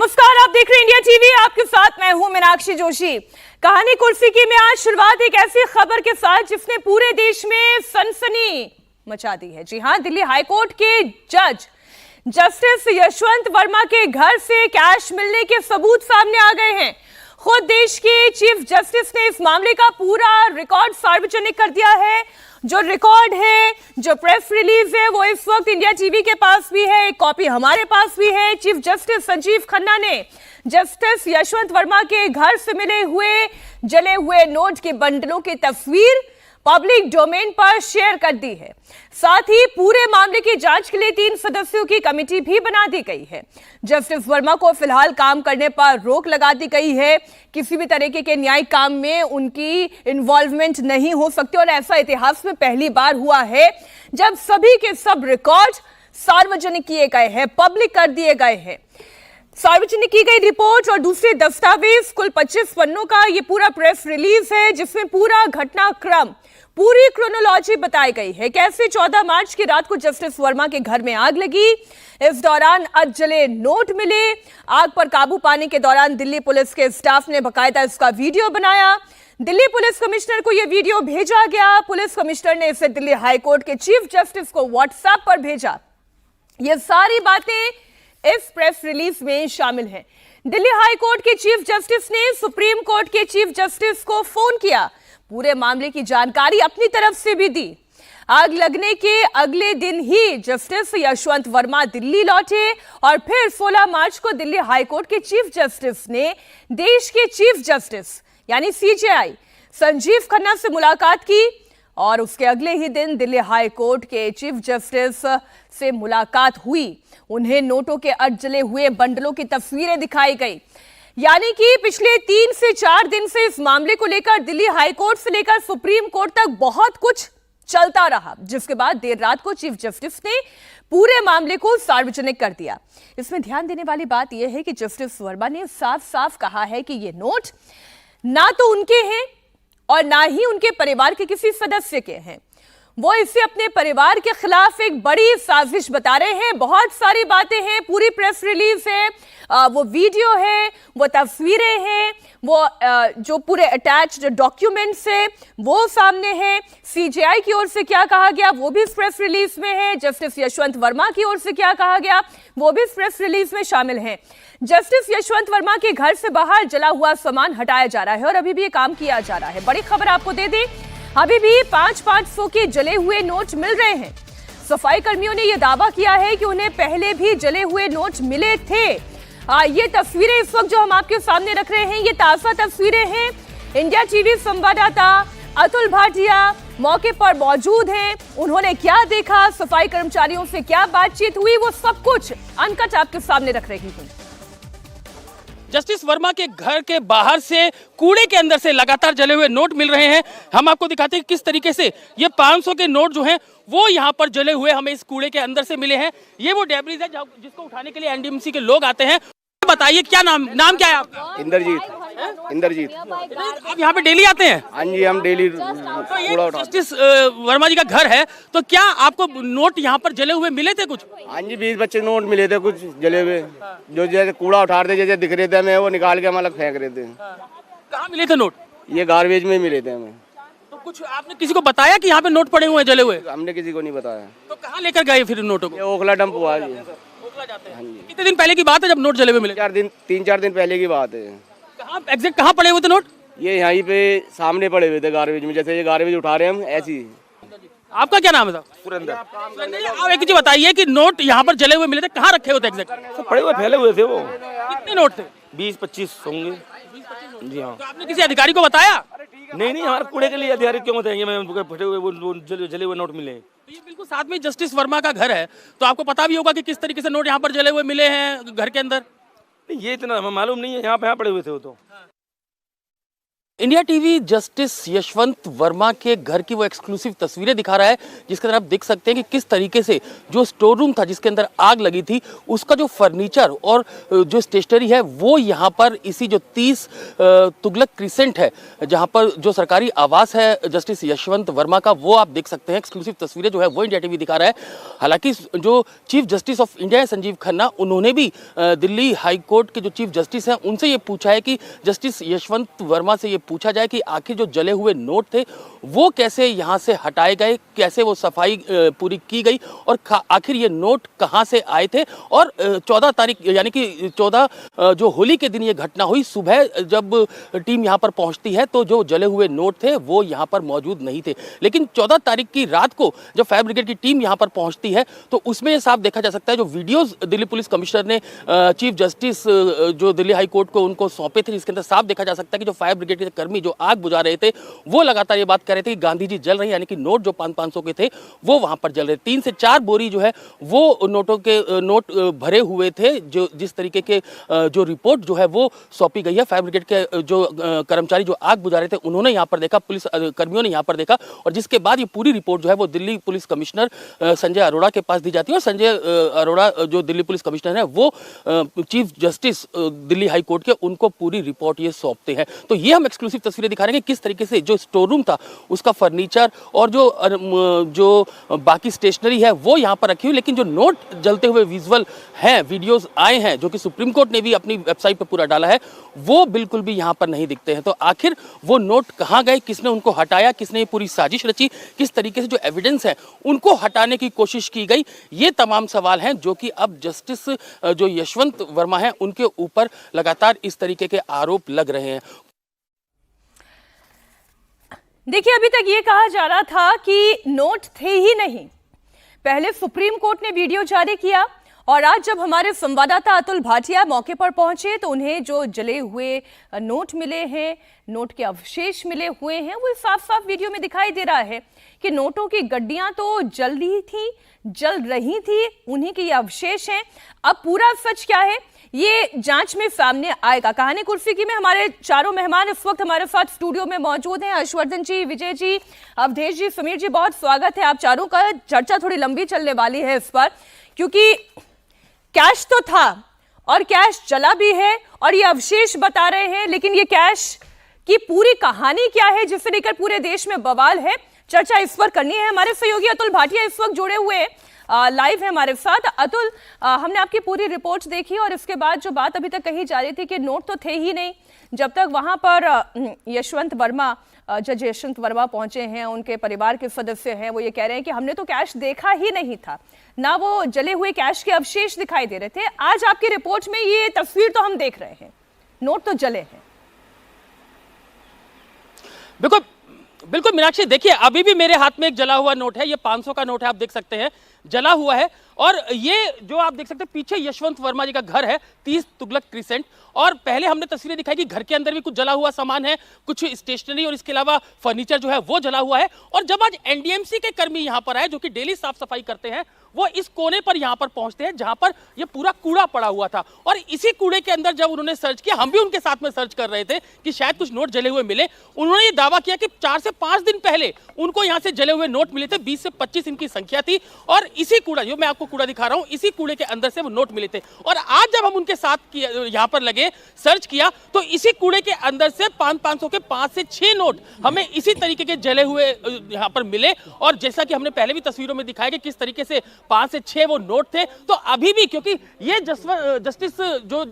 नमस्कार, आप देख रहे हैं इंडिया टीवी। आपके साथ मैं हूं मीनाक्षी जोशी। कहानी कुर्सी की में आज शुरुआत एक ऐसी खबर के साथ जिसने पूरे देश में सनसनी मचा दी है। जी हां, दिल्ली हाईकोर्ट के जज जस्टिस यशवंत वर्मा के घर से कैश मिलने के सबूत सामने आ गए हैं। खुद देश के चीफ जस्टिस ने इस मामले का पूरा रिकॉर्ड सार्वजनिक कर दिया है। जो रिकॉर्ड है, जो प्रेस रिलीज है, वो इस वक्त इंडिया टीवी के पास भी है, एक कॉपी हमारे पास भी है। चीफ जस्टिस संजीव खन्ना ने जस्टिस यशवंत वर्मा के घर से मिले हुए जले हुए नोट के बंडलों की तस्वीर पब्लिक डोमेन पर शेयर कर दी है। साथ ही पूरे मामले की जांच के लिए 3 सदस्यों की कमेटी भी बना दी गई है। जस्टिस वर्मा को फिलहाल काम करने पर रोक लगा दी गई है। किसी भी तरीके के न्यायिक काम में उनकी इन्वॉल्वमेंट नहीं हो सकती और ऐसा इतिहास में पहली बार हुआ है जब सभी के सब रिकॉर्ड सार्वजनिक किए गए हैं, पब्लिक कर दिए गए हैं। सार्वजनिक की गई रिपोर्ट और दूसरे दस्तावेज, कुल 25 पन्नों का ये पूरा प्रेस रिलीज है जिसमें पूरा घटनाक्रम, पूरी क्रोनोलॉजी बताई गई है। कैसे 14 मार्च की रात को जस्टिस वर्मा के घर में आग लगी, इस दौरान अधजले नोट मिले। आग पर काबू पाने के दौरान दिल्ली पुलिस के स्टाफ ने बकायदा इसका वीडियो बनाया। दिल्ली पुलिस कमिश्नर को यह वीडियो भेजा गया। पुलिस कमिश्नर ने इसे दिल्ली हाईकोर्ट के चीफ जस्टिस को व्हाट्सएप पर भेजा। ये सारी बातें इस प्रेस रिलीज में शामिल हैं। दिल्ली हाईकोर्ट के चीफ जस्टिस ने सुप्रीम कोर्ट के चीफ जस्टिस को फोन किया, पूरे मामले की जानकारी अपनी तरफ से भी दी। आग लगने के अगले दिन ही जस्टिस यशवंत वर्मा दिल्ली लौटे और फिर 16 मार्च को दिल्ली हाईकोर्ट के चीफ जस्टिस ने देश के चीफ जस्टिस यानी सीजेआई संजीव खन्ना से मुलाकात की और उसके अगले ही दिन दिल्ली हाईकोर्ट के चीफ जस्टिस से मुलाकात हुई। उन्हें नोटों के अधजले हुए बंडलों की तस्वीरें दिखाई गई। यानी कि पिछले 3 से 4 दिन से इस मामले को लेकर दिल्ली हाईकोर्ट से लेकर सुप्रीम कोर्ट तक बहुत कुछ चलता रहा, जिसके बाद देर रात को चीफ जस्टिस ने पूरे मामले को सार्वजनिक कर दिया। इसमें ध्यान देने वाली बात यह है कि जस्टिस वर्मा ने साफ साफ कहा है कि ये नोट ना तो उनके हैं और ना ही उनके परिवार के किसी सदस्य के हैं। वो इसे अपने परिवार के खिलाफ एक बड़ी साजिश बता रहे हैं। बहुत सारी बातें हैं, पूरी प्रेस रिलीज है, वो वीडियो है, वो तस्वीरें हैं, वो जो पूरे अटैच्ड डॉक्यूमेंट्स है वो सामने है। सीजेआई की ओर से क्या कहा गया वो भी इस प्रेस रिलीज में है। जस्टिस यशवंत वर्मा की ओर से क्या कहा गया वो भी इस प्रेस रिलीज में शामिल है। जस्टिस यशवंत वर्मा के घर से बाहर जला हुआ सामान हटाया जा रहा है और अभी भी ये काम किया जा रहा है। बड़ी खबर आपको दे दें, अभी भी 500 के जले हुए नोट मिल रहे हैं। सफाई कर्मियों ने यह दावा किया है कि उन्हें पहले भी जले हुए नोट मिले थे। ये तस्वीरें इस वक्त जो हम आपके सामने रख रहे हैं, ये ताजा तस्वीरें हैं। इंडिया टीवी संवाददाता अतुल भाटिया मौके पर मौजूद हैं। उन्होंने क्या देखा, सफाई कर्मचारियों से क्या बातचीत हुई, वो सब कुछ अनकट आपके सामने रख रही हूं। जस्टिस वर्मा के घर के बाहर से कूड़े के अंदर से लगातार जले हुए नोट मिल रहे हैं। हम आपको दिखाते हैं किस तरीके से ये 500 के नोट जो हैं वो यहाँ पर जले हुए हमें इस कूड़े के अंदर से मिले हैं। ये वो डेब्रिज है जिसको उठाने के लिए एनडीएमसी के लोग आते हैं। बताइए क्या नाम क्या है आपका? इंद्रजीत। आप यहाँ पे डेली आते हैं? हाँ जी, हम डेली तो ये जस्टिस वर्मा जी का घर है, तो क्या आपको नोट यहाँ पर जले हुए मिले थे कुछ? हाँ जी, 20-25 नोट मिले थे कुछ जले हुए, जो जैसे कूड़ा उठा रहे थे, जैसे दिख रहे थे हमें, वो निकाल के हम अलग फेंक रहे थे। कहाँ मिले थे नोट? ये गार्बेज में मिले थे हमें। तो कुछ आपने किसी को बताया कि यहाँ पे नोट पड़े हुए हैं जले हुए? हमने किसी को नहीं बताया। तो कहाँ लेकर गए फिर नोटों को? ओखला डंप हुआ जी। कितने दिन पहले की बात है जब नोट जले हुए मिले? 3-4 दिन पहले की बात है। कहाँ एग्जैक्ट कहाँ पड़े हुए थे नोट? ये यहीं पे सामने पड़े हुए थे गार्बेज में, जैसे ये गार्बेज उठा रहे हैं हम ऐसी। आपका क्या नाम है साहब? पुरंदर। आप एक चीज बताइए कि नोट यहाँ पर जले हुए मिले थे, कहाँ रखे होते एग्जैक्ट? सब पड़े हुए फैले हुए थे वो। कितने नोट थे? 20-25 होंगे जी। हाँ। तो आपने किसी अधिकारी को बताया? नहीं, हमारे कूड़े के लिए अधिकारी क्यों बताएंगे? मैं फटे हुए वो जले हुए नोट मिले। तो ये बिल्कुल साथ में जस्टिस वर्मा का घर है, तो आपको पता भी होगा कि किस तरीके से नोट यहाँ पर जले हुए मिले हैं घर के अंदर। ये इतना हमें मालूम नहीं है, यहाँ पे पड़े हुए थे वो तो। India TV justice Yashwant Verma के घर की वो एक्सक्लूसिव तस्वीरें दिखा रहा है, जिसके अंदर आप देख सकते हैं कि किस तरीके से जो स्टोर रूम था जिसके अंदर आग लगी थी, उसका जो फर्नीचर और जो स्टेशनरी है वो यहाँ पर इसी जो 30 तुगलक क्रिसेंट है, जहाँ पर जो सरकारी आवास है जस्टिस यशवंत वर्मा का, वो आप देख सकते हैं। एक्सक्लूसिव तस्वीरें जो है वो इंडिया टीवी दिखा रहा है। हालांकि जो चीफ जस्टिस ऑफ इंडिया है संजीव खन्ना, उन्होंने भी दिल्ली हाई कोर्ट के जो चीफ जस्टिस हैं उनसे ये पूछा है कि जस्टिस यशवंत वर्मा से ये पूछा जाए कि आखिर जो जले हुए नोट थे वो कैसे यहाँ से हटाए गए, कैसे वो सफाई पूरी की गई और आखिर ये नोट कहाँ से आए थे। और 14 तारीख यानी कि 14 जो होली के दिन ये घटना हुई, सुबह जब टीम यहाँ पर पहुँचती है तो जो जले हुए नोट थे वो यहाँ पर मौजूद नहीं थे। लेकिन 14 तारीख की रात को जब फायर ब्रिगेड की टीम यहाँ पर पहुँचती है तो उसमें ये साफ देखा जा सकता है, जो वीडियोज दिल्ली पुलिस कमिश्नर ने चीफ जस्टिस जो दिल्ली हाई कोर्ट को उनको सौंपे थे, जिसके अंदर साफ देखा जा सकता है कि जो फायर ब्रिगेड के कर्मी जो आग बुझा रहे थे वो लगातार ये बात कर रहे थे कि गांधी जी जल रहे हैं, यानी कि नोट जो 500 के थे वो वहां पर जल रहे। 3 से 4 बोरी जो है वो नोटों के नोट भरे हुए थे, जो जिस तरीके के जो रिपोर्ट जो है वो सौंपी गई है। फायर ब्रिगेड के जो कर्मचारी जो आग बुझा रहे थे उन्होंने यहाँ पर देखा, पुलिस कर्मियों ने यहाँ पर देखा, और जिसके बाद ये पूरी रिपोर्ट जो है वो दिल्ली पुलिस कमिश्नर संजय अरोड़ा के पास दी जाती है। और संजय अरोड़ा जो दिल्ली पुलिस कमिश्नर है वो chief justice Delhi high court के उनको पूरी रिपोर्ट ये सौंपते हैं। तो ये हम एक्सक्लूसिव तस्वीरें दिखा रहे हैं कि किस तरीके से जो स्टोर रूम था उसका फर्नीचर और जो बाकी स्टेशनरी है वो यहाँ पर रखी हुई, लेकिन जो नोट जलते हुए विजुअल हैं, वीडियोस आए हैं जो कि सुप्रीम कोर्ट ने भी अपनी वेबसाइट पर पूरा डाला है, वो बिल्कुल भी यहाँ पर नहीं दिखते हैं। तो आखिर वो नोट कहाँ गए, किसने उनको हटाया, किसने ये पूरी साजिश रची, किस तरीके से जो एविडेंस है उनको हटाने की कोशिश की गई, ये तमाम सवाल हैं जो कि अब जस्टिस जो यशवंत वर्मा है उनके ऊपर लगातार इस तरीके के आरोप लग रहे हैं। देखिए, अभी तक ये कहा जा रहा था कि नोट थे ही नहीं। पहले सुप्रीम कोर्ट ने वीडियो जारी किया और आज जब हमारे संवाददाता अतुल भाटिया मौके पर पहुंचे तो उन्हें जो जले हुए नोट मिले हैं, नोट के अवशेष मिले हुए हैं, वो साफ साफ वीडियो में दिखाई दे रहा है कि नोटों की गड्डियां तो जल रही थी, उन्हीं के ये अवशेष हैं। अब पूरा सच क्या है ये जांच में सामने आएगा। कहानी कुर्सी की में हमारे चारों मेहमान इस वक्त हमारे साथ स्टूडियो में मौजूद हैं। हर्षवर्धन जी, विजय जी, अवधेश जी, समीर जी, बहुत स्वागत है आप चारों का। चर्चा थोड़ी लंबी चलने वाली है इस पर, क्योंकि कैश तो था और कैश जला भी है और ये अवशेष बता रहे हैं, लेकिन ये कैश की पूरी कहानी क्या है जिसे लेकर पूरे देश में बवाल है, चर्चा इस पर करनी है। हमारे सहयोगी अतुल भाटिया इस वक्त जुड़े हुए लाइव है हमारे साथ। अतुल, हमने आपकी पूरी रिपोर्ट देखी और इसके बाद जो बात अभी तक कही जा रही थी कि नोट तो थे ही नहीं, जब तक वहां पर जज यशवंत वर्मा पहुंचे हैं, उनके परिवार के सदस्य हैं, वो ये कह रहे हैं कि हमने तो कैश देखा ही नहीं था, ना वो जले हुए कैश के अवशेष दिखाई दे रहे थे। आज आपकी रिपोर्ट में ये तस्वीर तो हम देख रहे हैं, नोट तो जले हैं। बिल्कुल मीनाक्षी, देखिए अभी भी मेरे हाथ में एक जला हुआ नोट है, ये 500 का नोट है, आप देख सकते हैं जला हुआ है। और ये जो आप देख सकते हैं पीछे यशवंत वर्मा जी का घर है, 30 तुगलक क्रिसेंट। और पहले हमने तस्वीरें दिखाई कि घर के अंदर भी कुछ जला हुआ सामान है, कुछ स्टेशनरी और इसके अलावा फर्नीचर जो है वो जला हुआ है। और जब आज एनडीएमसी के कर्मी यहाँ पर आए जो कि डेली साफ सफाई करते हैं, वो इस कोने पर यहाँ पर पहुंचते हैं जहां पर ये पूरा कूड़ा पड़ा हुआ था। और इसी कूड़े के अंदर जब उन्होंने सर्च किया, हम भी उनके साथ में सर्च कर रहे थे कि शायद कुछ नोट जले हुए मिले। उन्होंने ये दावा किया कि 4 से 5 दिन पहले उनको यहाँ से जले हुए नोट मिले थे, 20 से 25 इनकी संख्या थी। और इसी कूड़ा, जो मैं आपको कूड़ा दिखा रहा हूँ, इसी कूड़े के अंदर से वो नोट मिले थे। और आज जब हम उनके साथ यहाँ पर लगे सर्च किया तो इसी कूड़े के अंदर से 500 के 5 से 6 नोट हमें इसी तरीके के जले हुए यहाँ पर मिले। और जैसा कि हमने पहले भी तस्वीरों में दिखाया कि किस तरीके से 5 से 6 वो नोट थे। तो अभी भी, क्योंकि ये जस्टिस जो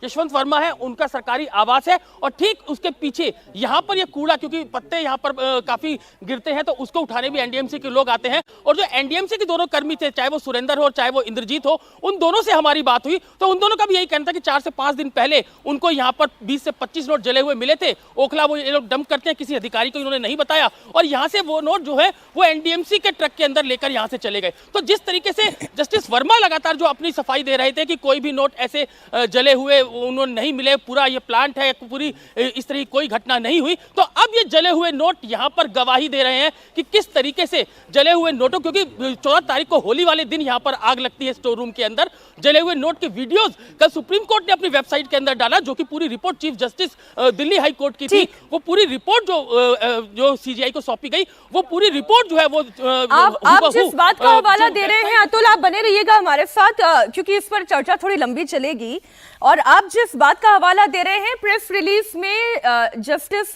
यशवंत वर्मा है उनका सरकारी आवास है और ठीक उसके पीछे यहाँ पर ये कूड़ा, क्योंकि पत्ते यहाँ पर काफी गिरते हैं तो उसको उठाने भी एनडीएमसी के लोग आते हैं। और जो एनडीएमसी के दोनों कर्मी थे, चाहे वो सुरेंद्र हो चाहे वो इंद्रजीत हो, उन दोनों से हमारी बात हुई तो उन दोनों का भी यही कहना था कि 4 से 5 दिन पहले उनको यहाँ पर 20 से 25 नोट जले हुए मिले थे। ओखला वो ये लोग डंप करते हैं, किसी अधिकारी को इन्होंने नहीं बताया और यहाँ से वो नोट जो है वो एनडीएमसी के ट्रक के अंदर लेकर यहाँ से चले गए। तो जिस तरीके से जस्टिस वर्मा लगातार जो अपनी सफाई दे रहे थे कि कोई भी नोट ऐसे जले हुए उन्होंने नहीं मिले, पूरा ये प्लांट है, पूरी इस तरह की कोई घटना नहीं हुई, तो अब ये जले हुए नोट यहाँ पर गवाही दे रहे हैं कि किस तरीके से जले हुए नोटों, क्योंकि 14 तारीख को होली वाले दिन यहाँ पर आग लगती है स्टोर रूम के अंदर, जले हुए नोट के वीडियोस कल सुप्रीम कोर्ट ने अपनी वेबसाइट के अंदर डाला, जो कि पूरी report chief justice Delhi high court की थी। वो पूरी रिपोर्ट जो सीजीआई को सौंपी गई, वो पूरी रिपोर्ट जो है वो आप जिस बात का हवाला दे रहे हैं अतुल, आप बने रहिएगा हमारे साथ, क्योंकि इस पर चर्चा थोड़ी लंबी चलेगी। और आप जिस बात का हवाला दे रहे हैं, प्रेस रिलीज में जस्टिस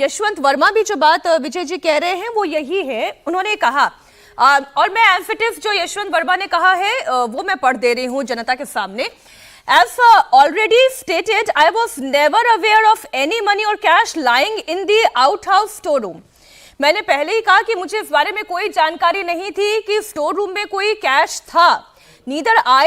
यशवंत वर्मा भी जो बात विजय जी कह रहे हैं वो यही है। उन्होंने कहा, और मैं एज इट इज जो यशवंत वर्मा ने कहा है वो मैं पढ़ दे रही हूं जनता के सामने। As already stated, I was never aware of any money or cash lying in the outhouse storeroom. मैंने पहले ही कहा कि मुझे इस बारे में कोई जानकारी नहीं थी कि स्टोर रूम में कोई कैश था। Neither I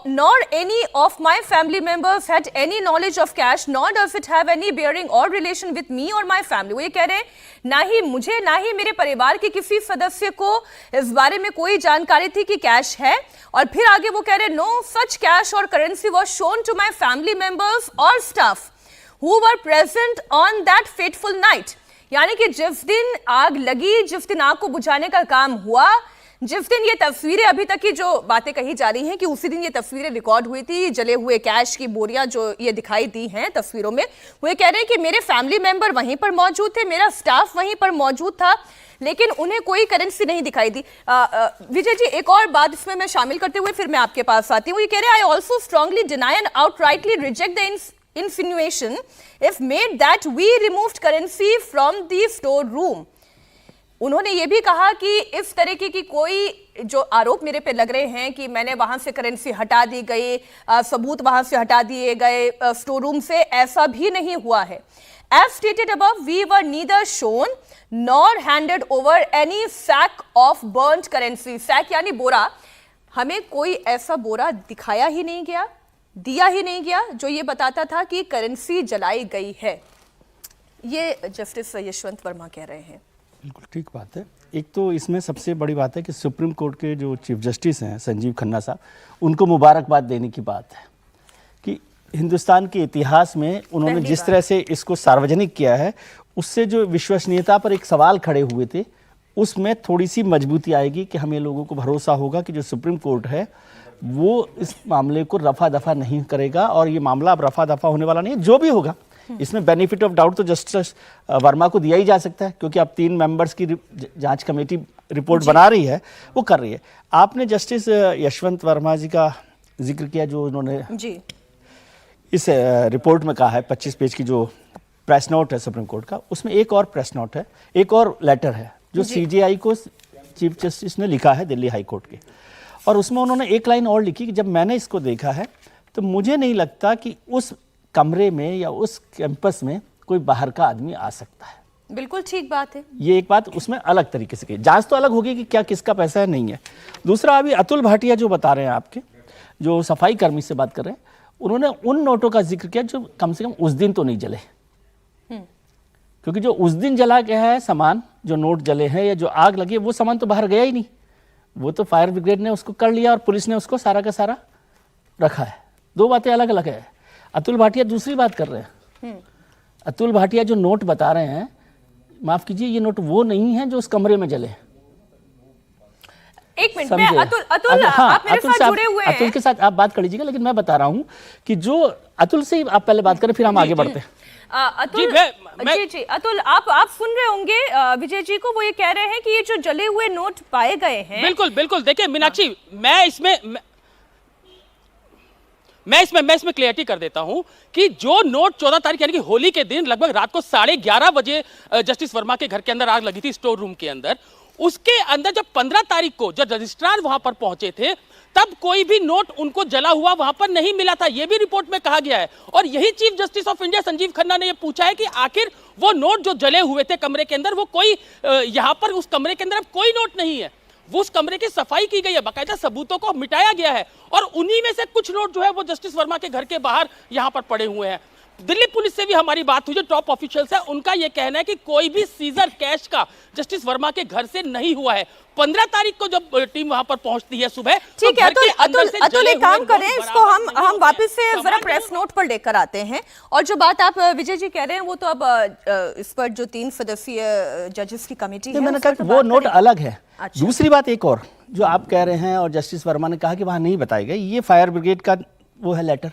nor any of my family members had any knowledge of cash, nor does it have any bearing or relation with me or my family. वो ये कह रहे हैं, ना ही मुझे ना ही मेरे परिवार के किसी सदस्य को इस बारे में कोई जानकारी थी कि कैश है। और फिर आगे वो कह रहे हैं, नो सच कैश और currency was shown to my family members और staff who were present on that fateful night. यानी कि जिस दिन आग लगी, जिस दिन आग को बुझाने का काम हुआ, जिस दिन ये तस्वीरें, अभी तक की जो बातें कही जा रही हैं कि उसी दिन ये तस्वीरें रिकॉर्ड हुई थी, जले हुए कैश की बोरियां जो ये दिखाई दी हैं तस्वीरों में, वो ये कह रहे हैं कि मेरे फैमिली मेंबर वहीं पर मौजूद थे, मेरा स्टाफ वहीं पर मौजूद था, लेकिन उन्हें कोई करेंसी नहीं दिखाई दी। विजय जी, एक और बात इसमें मैं शामिल करते हुए फिर मैं आपके पास आती हूँ। ये कह रहे हैं, I also strongly deny and outrightly reject the insinuation if made that we removed currency from the store room. उन्होंने ये भी कहा कि इस तरीके की कोई जो आरोप मेरे पे लग रहे हैं कि मैंने वहां से करेंसी हटा दी गई, सबूत वहां से हटा दिए गए स्टोर रूम से, ऐसा भी नहीं हुआ है। As stated above, we were neither shown nor handed over any sack of burnt currency. Sack यानी बोरा, हमें कोई ऐसा बोरा दिखाया ही नहीं गया, दिया ही नहीं गया जो ये बताता था कि करेंसी जलाई गई है। ये जस्टिस यशवंत वर्मा कह रहे हैं। बिल्कुल ठीक बात है। एक तो इसमें सबसे बड़ी बात है कि सुप्रीम कोर्ट के जो चीफ जस्टिस हैं संजीव खन्ना साहब, उनको मुबारकबाद देने की बात है कि हिंदुस्तान के इतिहास में उन्होंने जिस तरह से इसको सार्वजनिक किया है, उससे जो विश्वसनीयता पर एक सवाल खड़े हुए थे, उसमें थोड़ी सी मजबूती आएगी कि हमें लोगों को भरोसा होगा कि जो सुप्रीम कोर्ट है वो इस मामले को रफा दफा नहीं करेगा, और ये मामला अब रफा दफा होने वाला नहीं है। जो भी होगा इसमें बेनिफिट ऑफ डाउट तो जस्टिस वर्मा को दिया ही जा सकता है, क्योंकि अब 3 मेंबर्स की जांच कमेटी रिपोर्ट बना रही है, वो कर रही है। आपने जस्टिस यशवंत वर्मा जी का जिक्र किया, जो उन्होंने जी इस रिपोर्ट में कहा है, 25 पेज की जो प्रेस नोट है सुप्रीम कोर्ट का, उसमें एक और प्रेस नोट है, एक और लेटर है जो सीजीआई को चीफ जस्टिस ने लिखा है दिल्ली हाई कोर्ट के, और उसमें उन्होंने एक लाइन और लिखी कि जब मैंने इसको देखा है तो मुझे नहीं लगता कि उस कमरे में या उस कैंपस में कोई बाहर का आदमी आ सकता है। बिल्कुल ठीक बात है। ये एक बात उसमें अलग तरीके से की, जांच तो अलग होगी कि क्या किसका पैसा है, नहीं है। दूसरा, अभी अतुल भाटिया जो बता रहे हैं, आपके जो सफाई कर्मी से बात कर रहे हैं, उन्होंने उन नोटों का जिक्र किया जो कम से कम उस दिन तो नहीं जले, क्योंकि जो उस दिन जला गया है सामान, जो नोट जले हैं या जो आग लगी है, वो सामान तो बाहर गया ही नहीं, वो तो फायर ब्रिगेड ने उसको कर लिया और पुलिस ने उसको सारा का सारा रखा है। 2 बातें अलग अलग है। अतुल भाटिया दूसरी बात कर रहे हैं। अतुल भाटिया जो नोट बता रहे हैं, माफ कीजिए, ये नोट वो नहीं है जो उस कमरे में जले। एक मिनट में अतुल हाँ, आप मेरे साथ जुड़े हुए हैं। अतुल के साथ आप बात कर लीजिएगा, लेकिन मैं बता रहा हूं कि जो अतुल से आप पहले बात करें, फिर हम आगे बढ़ते हैं। अतुल जी अतुल, आप सुन रहे होंगे विजय जी को, वो ये कह रहे हैं कि ये जो जले हुए नोट पाए गए हैं। बिल्कुल बिल्कुल, देखिए मीनाक्षी, मैं इसमें क्लियरिटी कर देता हूं कि जो नोट 14 तारीख यानी कि होली के दिन लगभग रात को 11:30 बजे जस्टिस वर्मा के घर के अंदर आग लगी थी स्टोर रूम के अंदर, उसके अंदर जब 15 तारीख को जब रजिस्ट्रार वहां पर पहुंचे थे, तब कोई भी नोट उनको जला हुआ वहां पर नहीं मिला था, यह भी रिपोर्ट में कहा गया है। और यही chief justice of India Sanjeev Khanna ने यह पूछा है कि आखिर वो नोट जो जले हुए थे कमरे के अंदर, वो कोई यहां पर उस कमरे के अंदर अब कोई नोट नहीं है, वो उस कमरे की सफाई की गई है, बाकायदा सबूतों को मिटाया गया है, और उन्हीं में से कुछ नोट जो है वो जस्टिस वर्मा के घर के बाहर यहां पर पड़े हुए हैं। दिल्ली पुलिस से भी हमारी बात हुई, जो टॉप ऑफिशियल्स है उनका यह कहना है कि कोई भी सीजर कैश का जस्टिस वर्मा के घर से नहीं हुआ है। 15 तारीख को जब टीम वहां पर पहुंचती है सुबह, ठीक है, अतुल एक काम करें, इसको हम बराबर वापस से जरा प्रेस नोट पर लेकर आते हैं। और जो बात आप विजय जी कह रहे हैं वो तो अब इस पर जो 3 सदस्यीय जजेस की कमेटी है मैंने उस पर कहा तो वो बात नोट करेंगे। अलग है। अच्छा। दूसरी बात एक और जो आप कह रहे हैं और जस्टिस वर्मा ने कहा कि वहां नहीं बताई गई, ये फायर ब्रिगेड का वो है लेटर,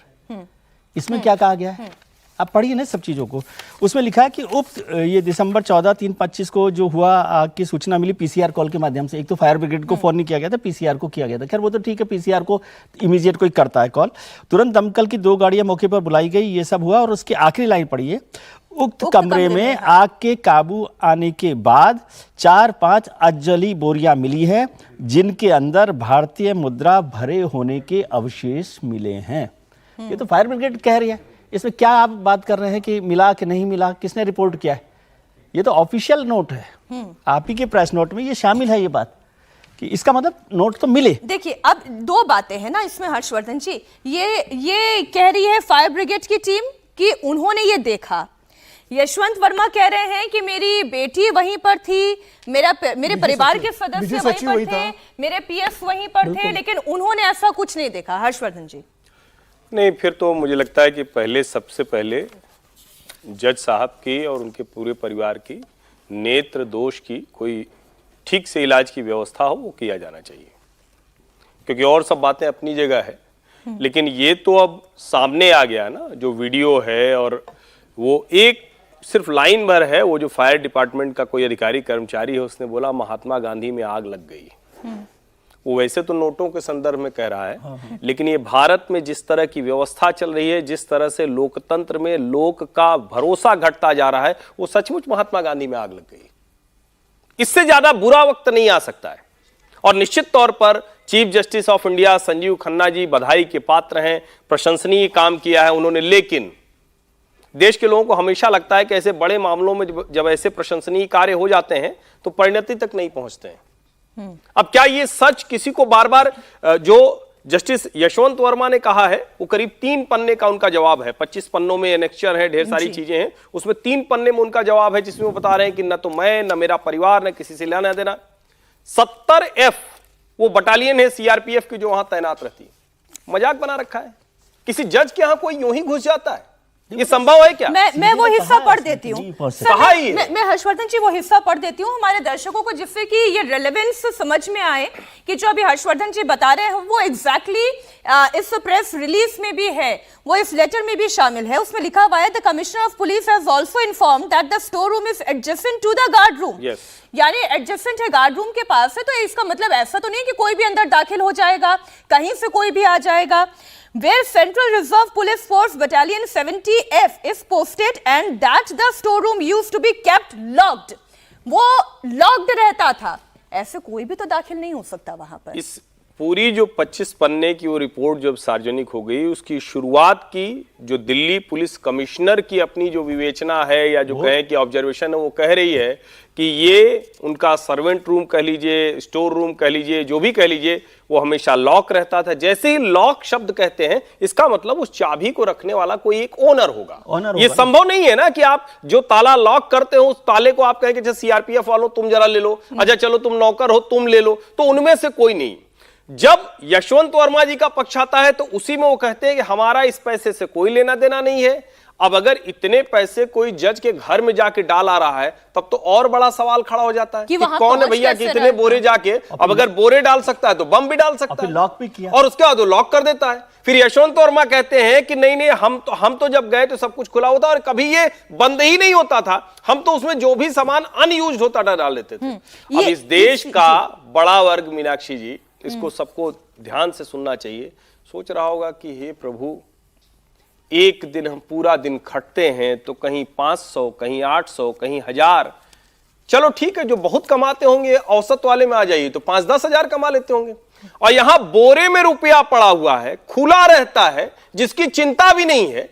इसमें क्या कहा गया है आप पढ़िए ना सब चीज़ों को। उसमें लिखा है कि ये दिसंबर 14/3/25 को जो हुआ आग की सूचना मिली पीसीआर कॉल के माध्यम से। एक तो फायर ब्रिगेड को फोन नहीं किया गया था, पीसीआर को किया गया था। खैर वो तो ठीक है, पीसीआर को इमीडिएट कोई करता है कॉल। तुरंत दमकल की 2 गाड़ियां मौके पर बुलाई गई, ये सब हुआ। और उसकी आखिरी लाइन पढ़िए, उक्त कमरे में आग के काबू आने के बाद 4-5 अजली बोरियां मिली हैं जिनके अंदर भारतीय मुद्रा भरे होने के अवशेष मिले हैं। ये तो फायर ब्रिगेड कह रही है, इसमें क्या आप बात कर रहे हैं कि मिला कि नहीं मिला, किसने रिपोर्ट किया है? ये तो ऑफिशियल नोट है, आप ही के प्रेस नोट में ये शामिल है ये बात कि इसका मतलब नोट तो मिले। देखिए अब 2 बातें हैं ना इसमें हर्षवर्धन जी, ये कह रही है फायर ब्रिगेड की टीम कि उन्होंने ये देखा। यशवंत वर्मा कह रहे हैं कि मेरी बेटी वहीं पर थी, मेरे परिवार के सदस्य वहीं पर थे, मेरे पीएस वहीं पर थे, लेकिन उन्होंने ऐसा कुछ नहीं देखा। हर्षवर्धन जी नहीं, फिर तो मुझे लगता है कि सबसे पहले जज साहब की और उनके पूरे परिवार की नेत्र दोष की कोई ठीक से इलाज की व्यवस्था हो, वो किया जाना चाहिए। क्योंकि और सब बातें अपनी जगह है, लेकिन ये तो अब सामने आ गया ना जो वीडियो है, और वो एक सिर्फ लाइन भर है। वो जो फायर डिपार्टमेंट का कोई अधिकारी कर्मचारी है उसने बोला महात्मा गांधी में आग लग गई। वो वैसे तो नोटों के संदर्भ में कह रहा है, लेकिन ये भारत में जिस तरह की व्यवस्था चल रही है, जिस तरह से लोकतंत्र में लोक का भरोसा घटता जा रहा है, वो सचमुच महात्मा गांधी में आग लग गई। इससे ज्यादा बुरा वक्त नहीं आ सकता है। और निश्चित तौर पर chief justice of India Sanjeev Khanna ji बधाई के पात्र हैं, प्रशंसनीय काम किया है उन्होंने। लेकिन देश के लोगों को हमेशा लगता है कि ऐसे बड़े मामलों में जब ऐसे प्रशंसनीय कार्य हो जाते हैं तो परिणति तक नहीं पहुंचते हैं। अब क्या ये सच किसी को बार बार जो जस्टिस यशवंत वर्मा ने कहा है, वो करीब 3 पन्ने का उनका जवाब है। 25 पन्नों में एनेक्चर है, ढेर सारी चीजें हैं, उसमें 3 पन्ने में उनका जवाब है जिसमें वो बता रहे हैं कि न तो मैं, न मेरा परिवार, न किसी से लेना देना। 70F वो बटालियन है सीआरपीएफ की जो वहां तैनात रहती है। मजाक बना रखा है। किसी जज के यहां कोई यूं ही घुस जाता है? ये संभव है क्या? मैं वो हिस्सा पढ़ देती हूँ, मैं हर्षवर्धन जी वो हिस्सा पढ़ देती हूँ हमारे दर्शकों को, जिससे कि ये रेलेवेंस समझ में आए कि जो अभी हर्षवर्धन जी बता रहे हैं वो एग्जैक्टली इस प्रेस रिलीज में भी है, वो इस लेटर में भी शामिल है। उसमें लिखा हुआ है the commissioner of police has also informed that the store room is adjacent to the guard room. यानी एडजेसेंट है, गार्ड रूम के पास है, तो इसका मतलब ऐसा तो नहीं कि कोई भी अंदर दाखिल हो जाएगा, कहीं से कोई भी आ जाएगा। Where Central Reserve Police Force Battalion 70F is posted and that the storeroom used to be kept locked. वो locked रहता था, ऐसे कोई भी तो दाखिल नहीं हो सकता वहां पर। इस पूरी जो 25 पन्ने की वो रिपोर्ट जब सार्वजनिक हो गई, उसकी शुरुआत की जो दिल्ली पुलिस कमिश्नर की अपनी जो विवेचना है या जो कहें कि ऑब्जर्वेशन है, वो कह रही है कि ये उनका सर्वेंट रूम कह लीजिए, स्टोर रूम कह लीजिए, जो भी कह लीजिए, वो हमेशा लॉक रहता था। जैसे ही लॉक शब्द कहते हैं, इसका मतलब उस चाबी को रखने वाला कोई एक ओनर होगा। ये संभव नहीं है ना कि आप जो ताला लॉक करते हो उस ताले को आप कहें कि जैसे सीआरपीएफ वालों तुम जरा ले लो, अच्छा चलो तुम नौकर हो तुम ले लो, तो उनमें से कोई नहीं। जब यशवंत वर्मा जी का पक्ष आता है तो उसी में वो कहते हैं कि हमारा इस पैसे से कोई लेना देना नहीं है। अब अगर इतने पैसे कोई जज के घर में जाके डाल आ रहा है, तब तो और बड़ा सवाल खड़ा हो जाता है कि कौन है भैया कि इतने बोरे जाके, अब अगर बोरे डाल सकता है तो बम भी डाल सकता है, लॉक भी किया, और उसके बाद वो लॉक कर देता है। फिर यशवंत वर्मा कहते हैं कि नहीं हम तो जब गए तो सब कुछ खुला होता और कभी ये बंद ही नहीं होता था, हम तो उसमें जो भी सामान अनयूज्ड होता था डाल देते थे। अब इस देश का बड़ा वर्ग, मीनाक्षी जी, इसको सबको ध्यान से सुनना चाहिए, सोच रहा होगा कि हे प्रभु, एक दिन हम पूरा दिन खटते हैं तो कहीं 500, कहीं 800, कहीं 1000, चलो ठीक है, जो बहुत कमाते होंगे औसत वाले में आ जाइए तो 5-10 हजार कमा लेते होंगे, और यहां बोरे में रुपया पड़ा हुआ है, खुला रहता है, जिसकी चिंता भी नहीं है।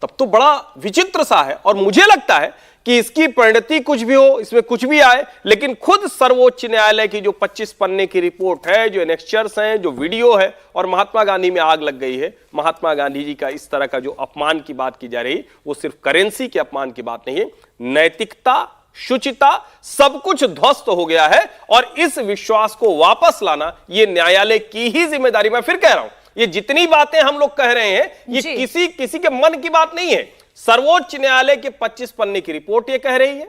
तब तो बड़ा विचित्र सा है। और मुझे लगता है कि इसकी परिणति कुछ भी हो, इसमें कुछ भी आए, लेकिन खुद सर्वोच्च न्यायालय की जो 25 पन्ने की रिपोर्ट है, जो एनेक्स्चर्स हैं, जो वीडियो है, और महात्मा गांधी में आग लग गई है। महात्मा गांधी जी का इस तरह का जो अपमान की बात की जा रही, वो सिर्फ करेंसी के अपमान की बात नहीं है, नैतिकता, शुचिता, सब कुछ ध्वस्त हो गया है। और इस विश्वास को वापस लाना ये न्यायालय की ही जिम्मेदारी। मैं फिर कह रहा हूं, ये जितनी बातें हम लोग कह रहे हैं, ये किसी के मन की बात नहीं है। सर्वोच्च न्यायालय के 25 पन्ने की रिपोर्ट ये कह रही है।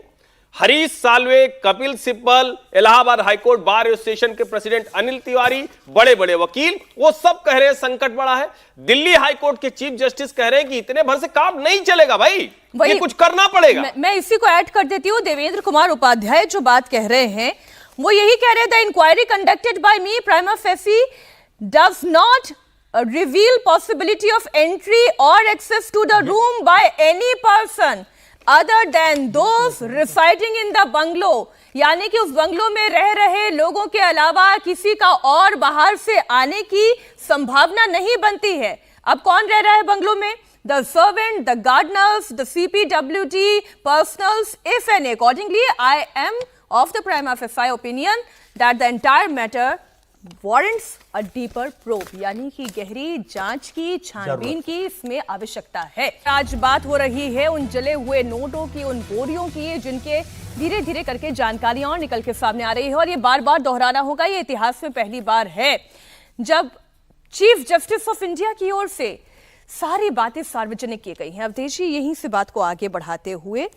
Harish Salve, Kapil Sibal, Allahabad high court bar association के प्रेसिडेंट अनिल तिवारी, बड़े बड़े वकील, वो सब कह रहे हैं संकट बड़ा है। दिल्ली हाईकोर्ट के चीफ जस्टिस कह रहे हैं कि इतने भर से काम नहीं चलेगा भाई, ये कुछ करना पड़ेगा। मैं इसी को ऐड कर देती हूँ। देवेंद्र कुमार उपाध्याय जो बात कह रहे हैं, वो यही कह रहे हैं, the inquiry conducted by me prima facie does not reveal possibility of entry or access to the room by any person other than those residing in the bungalow। यानी कि उस बंगलो में रह रहे लोगों के अलावा किसी का और बाहर से आने की संभावना नहीं बनती है। अब कौन रह रहा है बंगलो में? The servant, the gardeners, the CPWD personals, if any. Accordingly, I am of the prima facie opinion that the entire matter warrants a deeper probe। यानी कि गहरी जांच की, छानबीन की इसमें आवश्यकता है। आज बात हो रही है उन जले हुए नोटों की, उन बोरियों की, जिनके धीरे धीरे करके जानकारियां और निकल के सामने आ रही है। और ये बार बार दोहराना होगा, ये इतिहास में पहली बार है जब चीफ जस्टिस ऑफ इंडिया की ओर से सारी बातें सार्वजनिक की गई हैं। अवधेश जी, यहीं से बात को आगे बढ़ाते हुए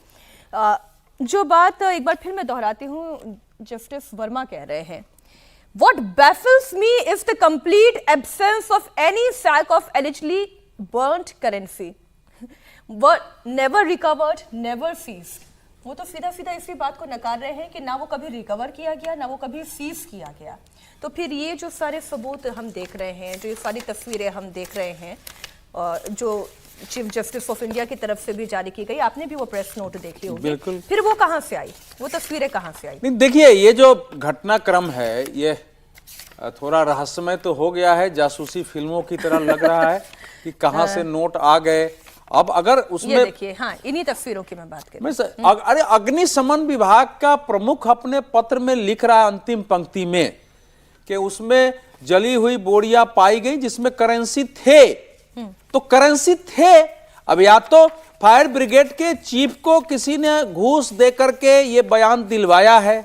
जो बात एक बार फिर मैं दोहराती हूँ, जस्टिस वर्मा कह रहे हैं, What baffles me is the complete absence of any sack of allegedly burnt currency. What never recovered, never seized. वो तो सीधा सीधा इसी बात को नकार रहे हैं कि ना वो कभी रिकवर किया गया, ना वो कभी सीज किया गया। तो फिर ये जो सारे सबूत हम देख रहे हैं, जो ये सारी तस्वीरें हम देख रहे हैं, जो चीफ जस्टिस ऑफ इंडिया की तरफ से भी जारी की गई, आपने भी वो प्रेस नोट देखी होगी, बिल्कुल, फिर वो कहां से आई, वो तस्वीरें कहां से आई? नहीं, देखिए, ये जो घटनाक्रम है ये थोड़ा रहस्यमय तो हो गया है, जासूसी फिल्मों की तरह लग रहा है कि कहां से नोट आ गए। अब अगर उसमें ये देखिए, हाँ, इन्हीं तस्वीरों की मैं बात कर रही हूं। अरे, अग्निशमन विभाग का प्रमुख अपने पत्र में लिख रहा है अंतिम पंक्ति में कि उसमें जली हुई बोरियां पाई गई जिसमें करेंसी थे। तो करेंसी थे। अब या तो फायर ब्रिगेड के चीफ को किसी ने घूस दे करके ये बयान दिलवाया है,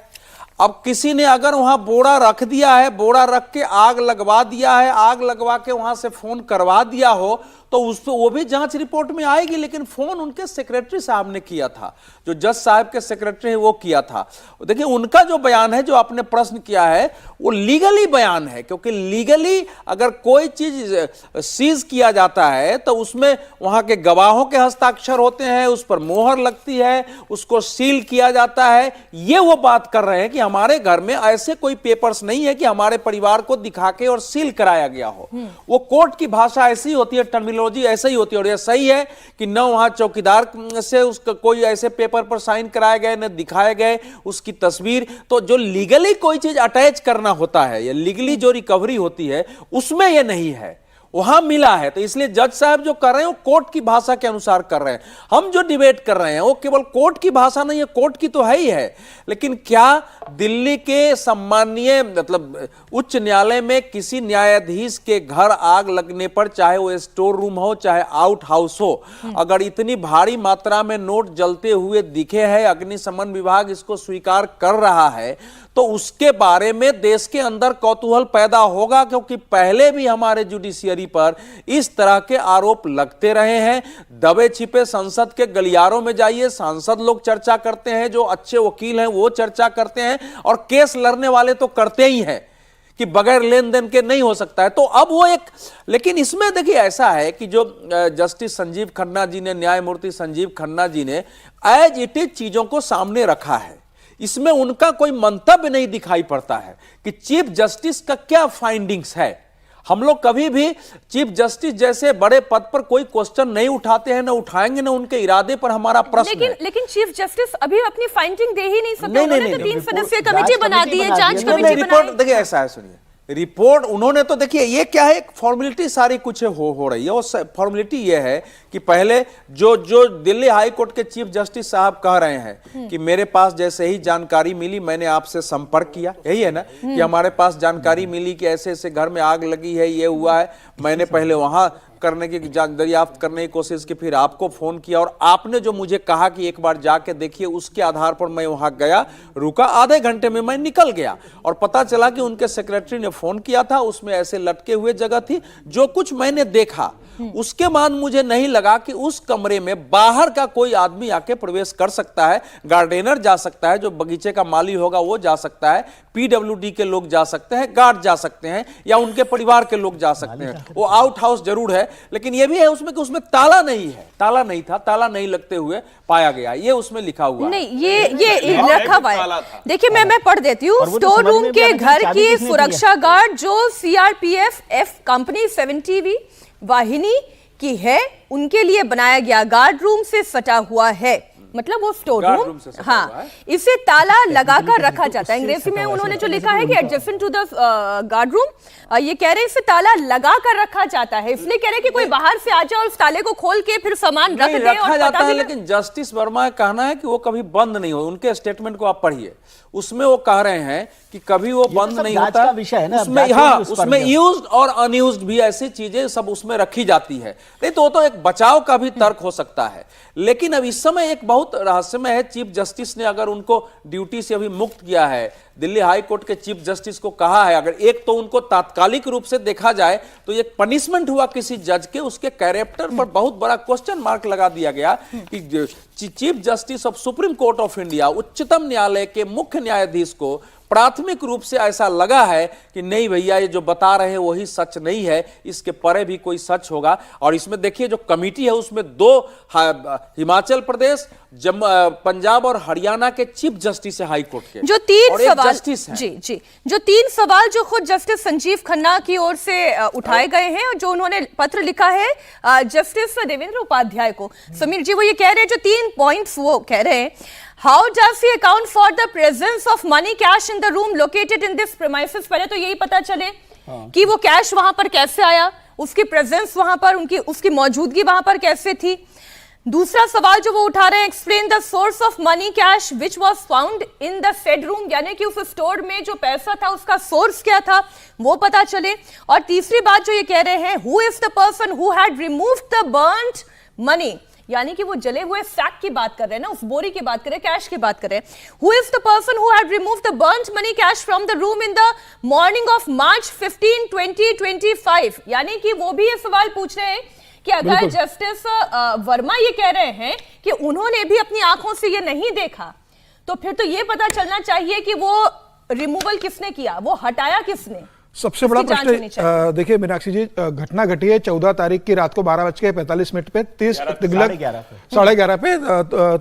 अब किसी ने अगर वहां बोरा रख दिया है, बोरा रख के आग लगवा दिया है, आग लगवा के वहां से फोन करवा दिया हो, तो उस पर वो भी जांच रिपोर्ट में आएगी। लेकिन फोन उनके सेक्रेटरी साहब ने किया था, जो जज साहब के सेक्रेटरी है वो किया था। देखिए, उनका जो बयान है, जो आपने प्रश्न किया है, वो लीगली बयान है, क्योंकि लीगली अगर कोई चीज सीज किया जाता है तो उसमें वहां के गवाहों के हस्ताक्षर होते हैं, उस पर मोहर लगती है, उसको सील किया जाता है। ये वो बात कर रहे हैं कि हमारे घर में ऐसे कोई पेपर्स नहीं है कि हमारे परिवार को दिखा के और सील कराया गया हो। वो कोर्ट की भाषा ऐसी होती है, टर्मिनोलॉजी ऐसा ही होती है। और ये सही है कि न वहां चौकीदार से उसका कोई ऐसे पेपर पर साइन कराए गए, न दिखाए गए उसकी तस्वीर। तो जो लीगली कोई चीज अटैच करना होता है, या लीगली जो रिकवरी होती है, उसमें ये नहीं है, वहां मिला है। तो इसलिए जज साहब जो कर रहे हैं वो कोर्ट की भाषा के अनुसार कर रहे हैं। हम जो डिबेट कर रहे हैं वो केवल कोर्ट की भाषा नहीं है, कोर्ट की तो है ही है, लेकिन क्या दिल्ली के सम्मानीय मतलब उच्च न्यायालय में किसी न्यायाधीश के घर आग लगने पर, चाहे वो स्टोर रूम हो चाहे आउट हाउस हो, अगर इतनी भारी मात्रा में नोट जलते हुए दिखे हैं, अग्निशमन विभाग इसको स्वीकार कर रहा है, तो उसके बारे में देश के अंदर कौतूहल पैदा होगा। क्योंकि पहले भी हमारे जुडिशियरी पर इस तरह के आरोप लगते रहे हैं। दबे छिपे संसद के गलियारों में जाइए, सांसद लोग चर्चा करते हैं, जो अच्छे वकील हैं वो चर्चा करते हैं, और केस लड़ने वाले तो करते ही हैं कि बगैर लेन देन के नहीं हो सकता है। तो अब वो एक, लेकिन इसमें देखिए ऐसा है कि जो जस्टिस संजीव खन्ना जी ने, न्यायमूर्ति संजीव खन्ना जी ने एज इट इज चीजों को सामने रखा है। इसमें उनका कोई मंतव्य नहीं दिखाई पड़ता है कि चीफ जस्टिस का क्या फाइंडिंग्स है। हम लोग कभी भी चीफ जस्टिस जैसे बड़े पद पर कोई क्वेश्चन नहीं उठाते हैं, ना उठाएंगे, ना उनके इरादे पर हमारा प्रश्न है। लेकिन चीफ जस्टिस अभी अपनी फाइंडिंग दे ही नहीं सकते। उन्होंने तो 3 सदस्यीय कमेटी बना दी है, जांच कमेटी बनाई। रिपोर्ट देखिए, ऐसा है, सुनिए, रिपोर्ट उन्होंने तो देखिए ये क्या है, एक फॉर्मेलिटी सारी कुछ हो रही है। और फॉर्मेलिटी ये है कि पहले जो दिल्ली हाई कोर्ट के चीफ जस्टिस साहब कह रहे हैं कि मेरे पास जैसे ही जानकारी मिली मैंने आपसे संपर्क किया, यही है ना कि हमारे पास जानकारी मिली कि ऐसे ऐसे घर में आग लगी है, ये हुआ है, मैंने पहले वहां करने की दरियाफ्त करने की कोशिश की, फिर आपको फोन किया और आपने जो मुझे कहा कि एक बार जाके देखिए, उसके आधार पर मैं वहां गया, रुका, आधे घंटे में मैं निकल गया और पता चला कि उनके सेक्रेटरी ने फोन किया था, उसमें ऐसे लटके हुए जगह थी। जो कुछ मैंने देखा उसके बाद मुझे नहीं लगा कि उस कमरे में बाहर का कोई आदमी आके प्रवेश कर सकता है। गार्डनर जा सकता है, जो बगीचे का माली होगा वो जा सकता है, पीडब्ल्यूडी के लोग जा सकते हैं, गार्ड जा सकते हैं या उनके परिवार के लोग जा सकते हैं। वो आउट हाउस जरूर है, लेकिन ये भी है उसमें कि उसमें ताला नहीं है, ताला नहीं था, ताला नहीं लगते हुए पाया गया, ये उसमें लिखा हुआ नहीं, ये रखा हुआ है। देखिए मैं पढ़ देती हूँ। स्टोर रूम के घर की सुरक्षा गार्ड जो सीआरपीएफ एफ कंपनी 70V वाहिनी की है, उनके लिए बनाया गया गार्ड रूम से सटा हुआ है। मतलब वो स्टोर रूम, हाँ, इसे ताला लगाकर रखा जाता है। अंग्रेजी में उन्होंने जो लिखा है कि adjacent to the guard room, ये कह रहे हैं इसे ताला लगाकर रखा जाता है, इसलिए कह रहे हैं कि कोई बाहर से आ जाए और उस ताले को खोल के फिर सामान रख दे रखा जाता है। लेकिन जस्टिस वर्मा का कहना है कि वो कभी बंद नहीं हो। उनके स्टेटमेंट को आप पढ़िए, उसमें वो कह रहे हैं कि कभी वो बंद नहीं होता है। उसमें हाँ, उसमें यूज्ड और अनयूज्ड भी ऐसी चीजें सब उसमें रखी जाती है। नहीं तो एक बचाव का भी तर्क हो सकता है। लेकिन अब इस समय एक बहुत रहस्यमय है, चीफ जस्टिस ने अगर उनको ड्यूटी से अभी मुक्त किया है, दिल्ली हाई कोर्ट के चीफ जस्टिस को कहा है, अगर एक तो उनको तात्कालिक रूप से देखा जाए तो एक पनिशमेंट हुआ किसी जज के, उसके कैरेक्टर पर बहुत बड़ा क्वेश्चन मार्क लगा दिया गया कि chief justice of supreme court of India, उच्चतम न्यायालय के मुख्य न्यायाधीश को प्राथमिक रूप से ऐसा लगा है कि नहीं भैया ये जो बता रहे हैं वही सच नहीं है, इसके परे भी कोई सच होगा। और इसमें देखिए जो कमिटी है उसमें 2 हिमाचल प्रदेश, पंजाब और हरियाणा के चीफ जस्टिस है हाई कोर्ट के, जो 3 सवाल जस्टिस हैं। जी, जो 3 सवाल जो खुद जस्टिस संजीव खन्ना की ओर से उठाए गए हैं और जो उन्होंने पत्र लिखा है जस्टिस देवेंद्र उपाध्याय को, समीर जी वो ये कह रहे हैं, जो 3 पॉइंट्स वो कह रहे हैं, How does he account for the presence of money cash in the room located in this premises? पहले तो यही पता चले कि वो कैश वहां पर कैसे आया, उसकी प्रेजेंस वहां पर, उसकी मौजूदगी वहां पर कैसे थी। दूसरा सवाल जो वो उठा रहे हैं, explain the source of money cash which was found in the said room, यानी कि उस स्टोर में जो पैसा था उसका सोर्स क्या था वो पता चले। और तीसरी बात जो ये कह रहे हैं, who is the person who had removed the burned money, यानी कि वो जले हुए सैक की बात कर रहे हैं ना, उस बोरी की बात कर रहे हैं, कैश की बात कर रहे हैं। Who is the person who had removed the burnt money cash from the room in the morning of March 15, 2025? यानी कि वो भी ये सवाल पूछ रहे हैं कि अगर जस्टिस वर्मा ये कह रहे हैं कि उन्होंने भी अपनी आंखों से ये नहीं देखा, तो फिर तो ये पता चलना चाहिए कि वो रिमूवल किसने किया, वो हटाया किसने। सबसे बड़ा प्रश्न देखिए मीनाक्षी जी, घटना घटी है 14 तारीख की रात को 12:45 पे 30 तुगलक 11:30 पे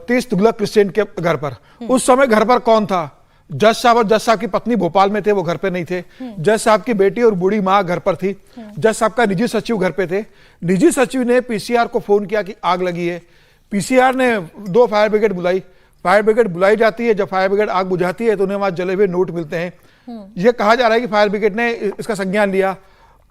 30 तुगलक क्रिश्चियन के घर पर। उस समय घर पर कौन था? जज साहब और जज साहब की पत्नी भोपाल में थे, वो घर पे नहीं थे। जज साहब की बेटी और बूढ़ी माँ घर पर थी। जज साहब का निजी सचिव घर पे थे। निजी सचिव ने पीसीआर को फोन किया कि आग लगी है। पीसीआर ने 2 फायर ब्रिगेड बुलाई। फायर ब्रिगेड बुलाई जाती है। जब फायर ब्रिगेड आग बुझाती है तो उन्हें वहां जले हुए नोट मिलते हैं। यह कहा जा रहा है कि फायर ब्रिगेड ने इसका संज्ञान लिया।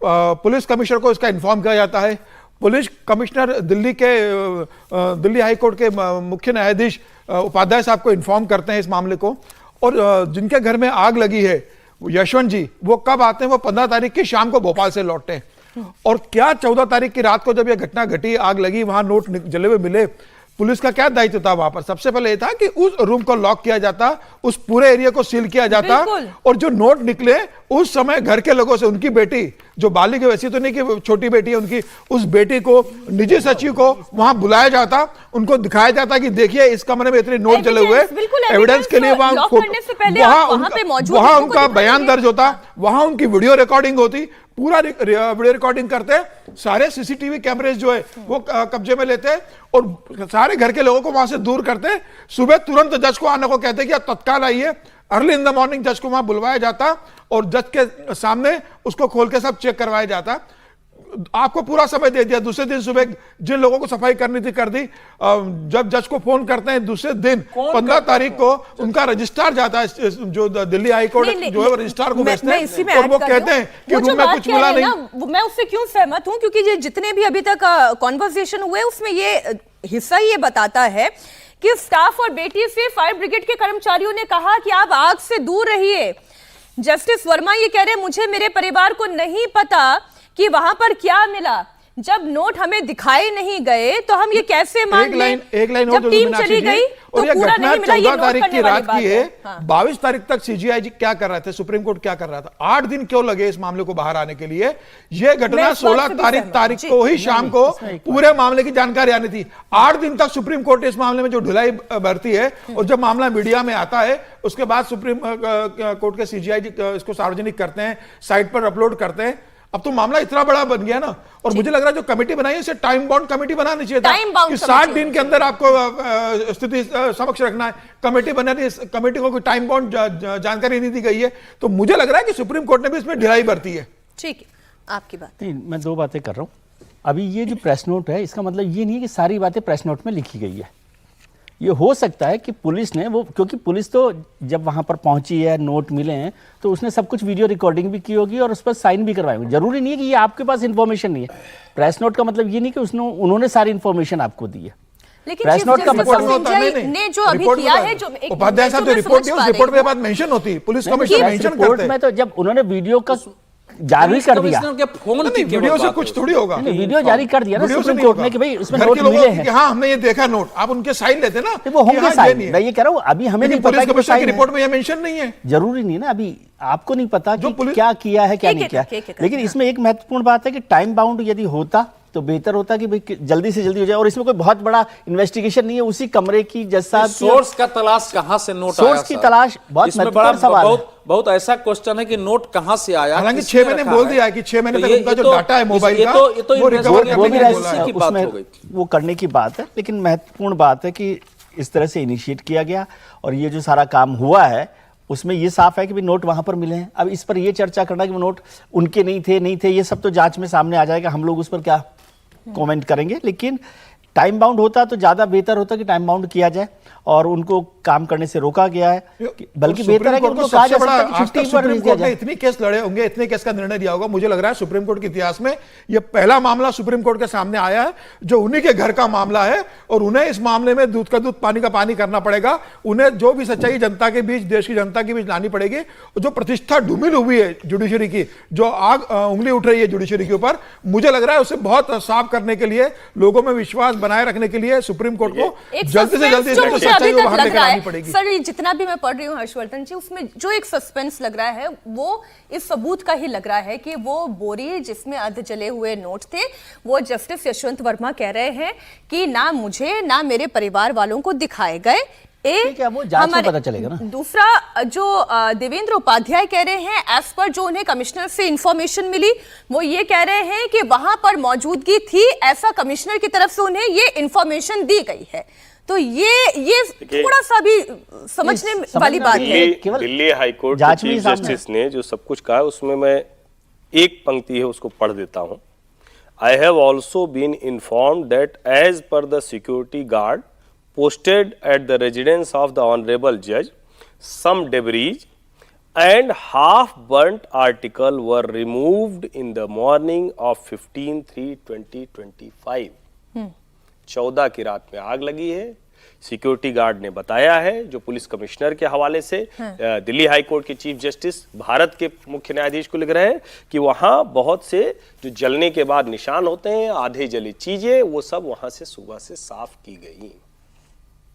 पुलिस कमिश्नर को इसका इन्फॉर्म किया जाता है। Police commissioner Delhi high court के मुख्य न्यायाधीश उपाध्याय साहब को इन्फॉर्म करते हैं इस मामले को। और जिनके घर में आग लगी है यशवंत जी, वो कब आते हैं? वो 15 तारीख की शाम को भोपाल से लौटते हैं। और क्या 14 तारीख की रात को जब यह घटना घटी, आग लगी, वहां नोट जले हुए मिले, पुलिस का क्या दायित्व था वहां पर? सबसे पहले यह था कि उस रूम को लॉक किया जाता, उस पूरे एरिया को सील किया जाता, और जो नोट निकले उस समय घर के लोगों से, उनकी बेटी जो बालिग है, वैसी तो नहीं कि छोटी बेटी है उनकी, उस बेटी को, निजी सचिव को वहां बुलाया जाता, उनको दिखाया जाता कि देखिए इस कमरे में इतने नोट जले हुए, एविडेंस के लिए वहां उनका बयान दर्ज होता, वहां उनकी वीडियो रिकॉर्डिंग होती, पूरा वीडियो रिकॉर्डिंग करते, सारे सीसीटीवी कैमरे जो है वो कब्जे में लेते और सारे घर के लोगों को वहां से दूर करते। सुबह तुरंत जज को आने को कहते कि तत्काल आइए। अर्ली इन द मॉर्निंग जज को वहां बुलवाया जाता और जज के सामने उसको खोल के सब चेक करवाया जाता। आपको पूरा समय दे दिया, दूसरे दिन सुबह जिन लोगों को सफाई करनी थी कर दी। जब जज को फोन करते हैं दूसरे दिन 15 तारीख को उनका रजिस्ट्रार जाता है, जो दिल्ली हाई कोर्ट जो है रजिस्ट्रार को भेजते हैं और वो कहते हैं कि रूम में कुछ मिला नहीं। मैं उससे क्यों सहमत हूं, क्योंकि ये जितने भी अभी तक कॉन्वर्सेशन हुए उसमें ये हिस्सा ये बताता है कि स्टाफ और बेटी से फायर ब्रिगेड के कर्मचारियों ने कहा कि आप आग से दूर रहिए। जस्टिस वर्मा ये कह रहे हैं मुझे मेरे परिवार को नहीं पता कि वहां पर क्या मिला, जब नोट हमें दिखाए नहीं गए तो हम ये कैसे मान लें? एक लाइन जब टीम चली गई तो ये पूरा घटना नहीं मिला। ये 14 नोट तारीख की करने वाली रात बात की है। हाँ। 22 तारीख तक सीजीआई जी क्या कर रहे थे, सुप्रीम कोर्ट क्या कर रहा था, 8 दिन क्यों लगे इस मामले को बाहर आने के लिए? ये घटना 16 तारीख को ही शाम को पूरे मामले की जानकारी आनी थी। 8 दिन तक सुप्रीम कोर्ट इस मामले में जो ढिलाई बरती है, और जब मामला मीडिया में आता है उसके बाद सुप्रीम कोर्ट के सीजीआई जी इसको सार्वजनिक करते हैं, साइट पर अपलोड करते हैं। अब तो मामला इतना बड़ा बन गया ना, और मुझे लग रहा है जो कमेटी बनाई है इसे टाइम बाउंड कमेटी बनानी चाहिए था कि 60 दिन के अंदर आपको स्थिति समक्ष रखना है। कमेटी बनानी, कमेटी को कोई टाइम बाउंड जानकारी नहीं दी गई है, तो मुझे लग रहा है कि सुप्रीम कोर्ट ने भी इसमें ढिलाई बरती है। ठीक है, आपकी बात। नहीं, मैं 2 बातें कर रहा हूँ। अभी ये जो प्रेस नोट है, इसका मतलब ये नहीं है कि सारी बातें प्रेस नोट में लिखी गई है। ये हो सकता है कि पुलिस ने वो, क्योंकि पुलिस तो जब वहां पर पहुंची है, नोट मिले हैं, तो उसने सब कुछ वीडियो रिकॉर्डिंग भी की होगी और उस पर साइन भी करवाए होंगे। जरूरी नहीं है कि ये आपके पास इंफॉर्मेशन नहीं है। प्रेस नोट का मतलब ये नहीं कि उन्होंने सारी इंफॉर्मेशन आपको दी है। लेकिन प्रेस नोट का मतलब ने जो अभी किया है, जो उपाध्याय साहब जो रिपोर्ट दिया, उस रिपोर्ट में बात मेंशन होती है, पुलिस कमिश्नर मेंशन करते हैं। में तो जब उन्होंने वीडियो का जारी कर दिया, फोन की वीडियो से कुछ थोड़ी होगा, वीडियो जारी कर दिया ना वीडियो से सुप्रीम नहीं कोर्ट होगा। ने कि भाई इसमें घर नोट के लोगों मिले की हैं। कि हाँ हमने ये देखा नोट, आप उनके साइन लेते ना, वो होंगे कि हाँ, ये साइन। नहीं है। मैं ये कह रहा हूँ अभी हमें नहीं लेकिन पता पुलिस कि कमिश्नर की साइन रिपोर्ट है। में ये मेंशन नहीं है। जरूरी नहीं है ना, अभी आपको नहीं पता जो कि पुलिस- क्या किया है क्या ठीक नहीं है, किया। ठीक है, लेकिन इसमें एक महत्वपूर्ण बात है कि टाइम बाउंड यदि होता तो बेहतर होता कि भाई जल्दी से जल्दी हो जाए, और इसमें कोई बहुत बड़ा इन्वेस्टिगेशन नहीं है। उसी कमरे की जज साहब की सोर्स का तलाश कहां से नोट आया? सोर्स की तलाश बहुत इसमें महत्वपूर्ण सवाल है। बहुत ऐसा क्वेश्चन है कि नोट कहां से आया। हालांकि किसने 6 महीने रखा बोल है? दिया है कि 6 महीने तो तक उनका जो डाटा है मोबाइल का, वो वो रिकवर वो करने भी के लिए बोला है। की बात उसमें हो गई। वो करने की बात है, लेकिन महत्वपूर्ण बात है कि इस तरह से इनिशिएट किया गया और ये जो सारा काम हुआ है उसमें ये साफ है कि भी नोट वहां पर मिले हैं। अब इस पर ये चर्चा करना कि वो नोट उनके नहीं थे, ये सब तो जांच में सामने आ जाएगा, हम लोग उस पर क्या कमेंट करेंगे। लेकिन टाइम बाउंड होता तो ज्यादा बेहतर होता कि टाइम बाउंड किया जाए, और उनको काम करने से रोका गया है। बल्कि बेहतर है कि उनको कहा जा सकता है कि छुट्टी पर सुप्रीम भेज दिया कोर्ट ने जाए। इतनी केस लड़े होंगे, इतने केस का निर्णय दिया होगा, मुझे लग रहा है सुप्रीम कोर्ट के इतिहास में यह पहला मामला सुप्रीम कोर्ट के सामने आया है जो उन्हीं के घर का मामला है, और उन्हें इस मामले में दूध का दूध पानी का पानी करना पड़ेगा। उन्हें जो भी सच्चाई जनता के बीच, देश की जनता के बीच लानी पड़ेगी। जो प्रतिष्ठा डुमिल हुई है जुडिशरी की, जो आग उंगली उठ रही है जुडिशरी के ऊपर, मुझे लग रहा है उसे बहुत साफ करने के लिए, लोगों में विश्वास बनाए रखने के लिए सुप्रीम कोर्ट को एक जल्दी से जल्दी सस्पेंस जो मुझे सच्चाई अभी को तक बाहर लग लेकर रहा आनी है, पड़ेगी। सर ये जितना भी मैं पढ़ रही हूँ हर्षवर्धन जी, उसमें जो एक सस्पेंस लग रहा है वो इस सबूत का ही लग रहा है कि वो बोरी जिसमें अर्ध जले हुए नोट थे, वो जस्टिस यशवंत वर्मा कह रहे हैं कि ना मुझे ना मेरे परिवार वालों को दिखाए गए। ठीक है, वो जांच में पता चलेगा ना। दूसरा जो देवेंद्र उपाध्याय कह रहे हैं, एज पर जो उन्हें कमिश्नर से इंफॉर्मेशन मिली, वो ये कह रहे हैं कि वहां पर मौजूदगी थी, ऐसा कमिश्नर की तरफ से उन्हें ये इंफॉर्मेशन दी गई है। तो ये थोड़ा सा भी समझने वाली बात है। केवल दिल्ली हाईकोर्ट जांच के में ही चीफ सामने जस्टिस ने जो सब कुछ कहा उसमें मैं एक पंक्ति है उसको पढ़ देता हूं। I have also been informed that as per the security guard posted at the residence of the honorable judge, some debris and half burnt article were removed in the morning of 15/3/2025. 14 की रात में आग लगी है। Security guard ने बताया है, जो पुलिस कमिश्नर के हवाले से दिल्ली हाई कोर्ट के चीफ जस्टिस भारत के मुख्य न्यायाधीश को लिख रहे हैं कि वहां बहुत से जो जलने के बाद निशान होते हैं, आधे जली चीजें, वो सब वहां से सुबह से साफ की गई।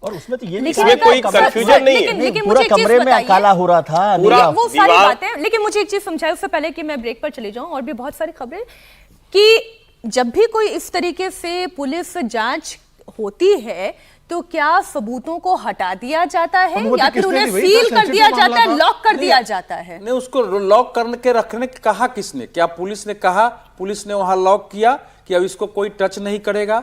और उसमें तो ये इसमें कोई कंफ्यूजन नहीं है। लेकिन पूरा कमरे में अकाला हो रहा था, पूरा वो सारी दीवार- बातें, लेकिन मुझे एक चीज समझाए उससे पहले कि मैं ब्रेक पर चली जाऊं, और भी बहुत सारी खबरें कि जब भी कोई इस तरीके से पुलिस जांच होती है तो क्या सबूतों को हटा दिया जाता है या फिर उन्हें सील कर दिया जाता है, लॉक कर दिया जाता है? नहीं, उसको लॉक करने के रखने कहा किसने? क्या पुलिस ने कहा? पुलिस ने वहां लॉक किया कि अब इसको कोई टच नहीं करेगा?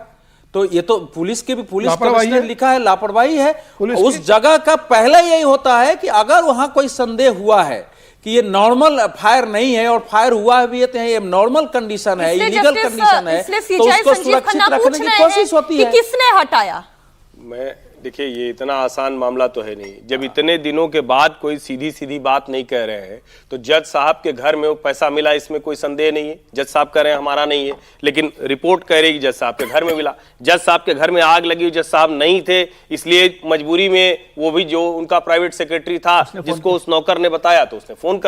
तो ये तो पुलिस के भी, पुलिस कमिश्नर लिखा है, लापरवाही है। उस जगह का पहले यही होता है कि अगर वहां कोई संदेह हुआ है कि ये नॉर्मल फायर नहीं है और फायर हुआ भी है तो ये नॉर्मल कंडीशन है, इलीगल कंडीशन है, तो उसको सुरक्षित रखने की कोशिश होती है। किसने हटाया? मैं देखिए, ये इतना आसान मामला तो है नहीं। जब इतने दिनों के बाद कोई सीधी सीधी बात नहीं कह रहे हैं तो जज साहब के घर में वो पैसा मिला, इसमें कोई संदेह नहीं है। जज साहब कह रहे हैं हमारा नहीं है, लेकिन रिपोर्ट कह रही है जज साहब के घर में मिला। जज साहब के घर में आग लगी, जज साहब नहीं थे, इसलिए मजबूरी में वो भी जो उनका प्राइवेट सेक्रेटरी था जिसको उस नौकर ने बताया तो उसने फोन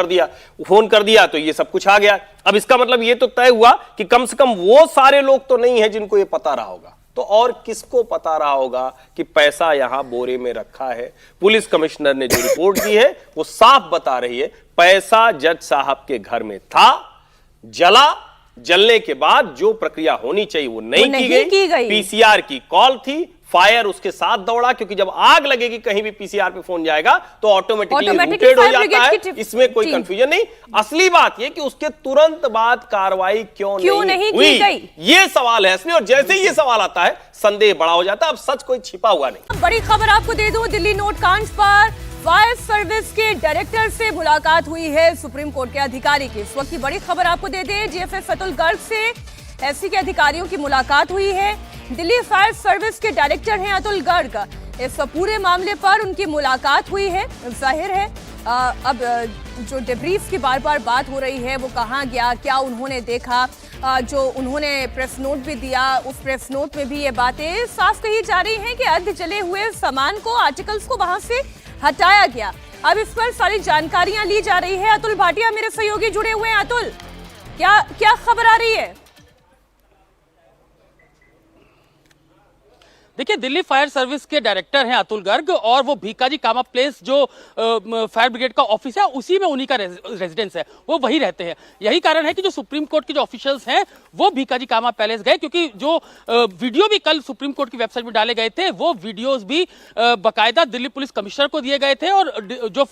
कर दिया तो ये सब कुछ आ गया। अब इसका मतलब ये तो तय हुआ कि कम से कम वो सारे लोग तो नहीं है जिनको ये पता रहा होगा, तो और किसको पता रहा होगा कि पैसा यहां बोरे में रखा है। पुलिस कमिश्नर ने जो रिपोर्ट दी है वो साफ बता रही है पैसा जज साहब के घर में था, जलने के बाद जो प्रक्रिया होनी चाहिए वो नहीं की गई। पीसीआर की कॉल थी, फायर उसके साथ दौड़ा, क्योंकि जब आग लगेगी कहीं भी पीसीआर पे फोन जाएगा तो ऑटोमेटिकली रूटेड हो जाता है, इसमें कोई कंफ्यूजन नहीं। असली बात यह कि उसके तुरंत बाद कार्रवाई क्यों नहीं हुई, ये सवाल है असली। और जैसे ही ये सवाल आता है संदेह बड़ा हो जाता है। अब सच कोई छिपा हुआ नहीं। बड़ी खबर आपको दे दूं, दिल्ली नोट कांड पर फायर सर्विस के डायरेक्टर से मुलाकात हुई है सुप्रीम कोर्ट के अधिकारी की। इस वक्त की बड़ी खबर आपको दे दें, जीएफएस अतुल गर्ग से एससी के अधिकारियों की मुलाकात हुई है। दिल्ली फायर सर्विस के डायरेक्टर हैं अतुल गर्ग। इस पूरे मामले पर उनकी मुलाकात हुई है। जाहिर है अब जो डिब्रीफ की बार बार बात हो रही है वो कहाँ गया, क्या उन्होंने देखा, जो उन्होंने प्रेस नोट भी दिया, उस प्रेस नोट में भी ये बातें साफ कही जा रही हैं कि अर्ध जले हुए सामान को, आर्टिकल्स को वहां से हटाया गया। अब इस पर सारी जानकारियां ली जा रही है। अतुल भाटिया मेरे सहयोगी जुड़े हुए हैं। अतुल, क्या खबर आ रही है? देखिए, दिल्ली फायर सर्विस के डायरेक्टर हैं अतुल गर्ग और वो भीकाजी कामा प्लेस जो फायर ब्रिगेड का ऑफिस है उसी में उन्हीं का रेजिडेंस है, वो वही रहते हैं। यही कारण है कि जो सुप्रीम कोर्ट के जो ऑफिशियल्स हैं वो भीकाजी कामा पैलेस गए, क्योंकि जो वीडियो भी कल सुप्रीम कोर्ट की वेबसाइट में डाले गए थे वो वीडियोस भी बाकायदा दिल्ली पुलिस कमिश्नर को दिए गए थे। और जो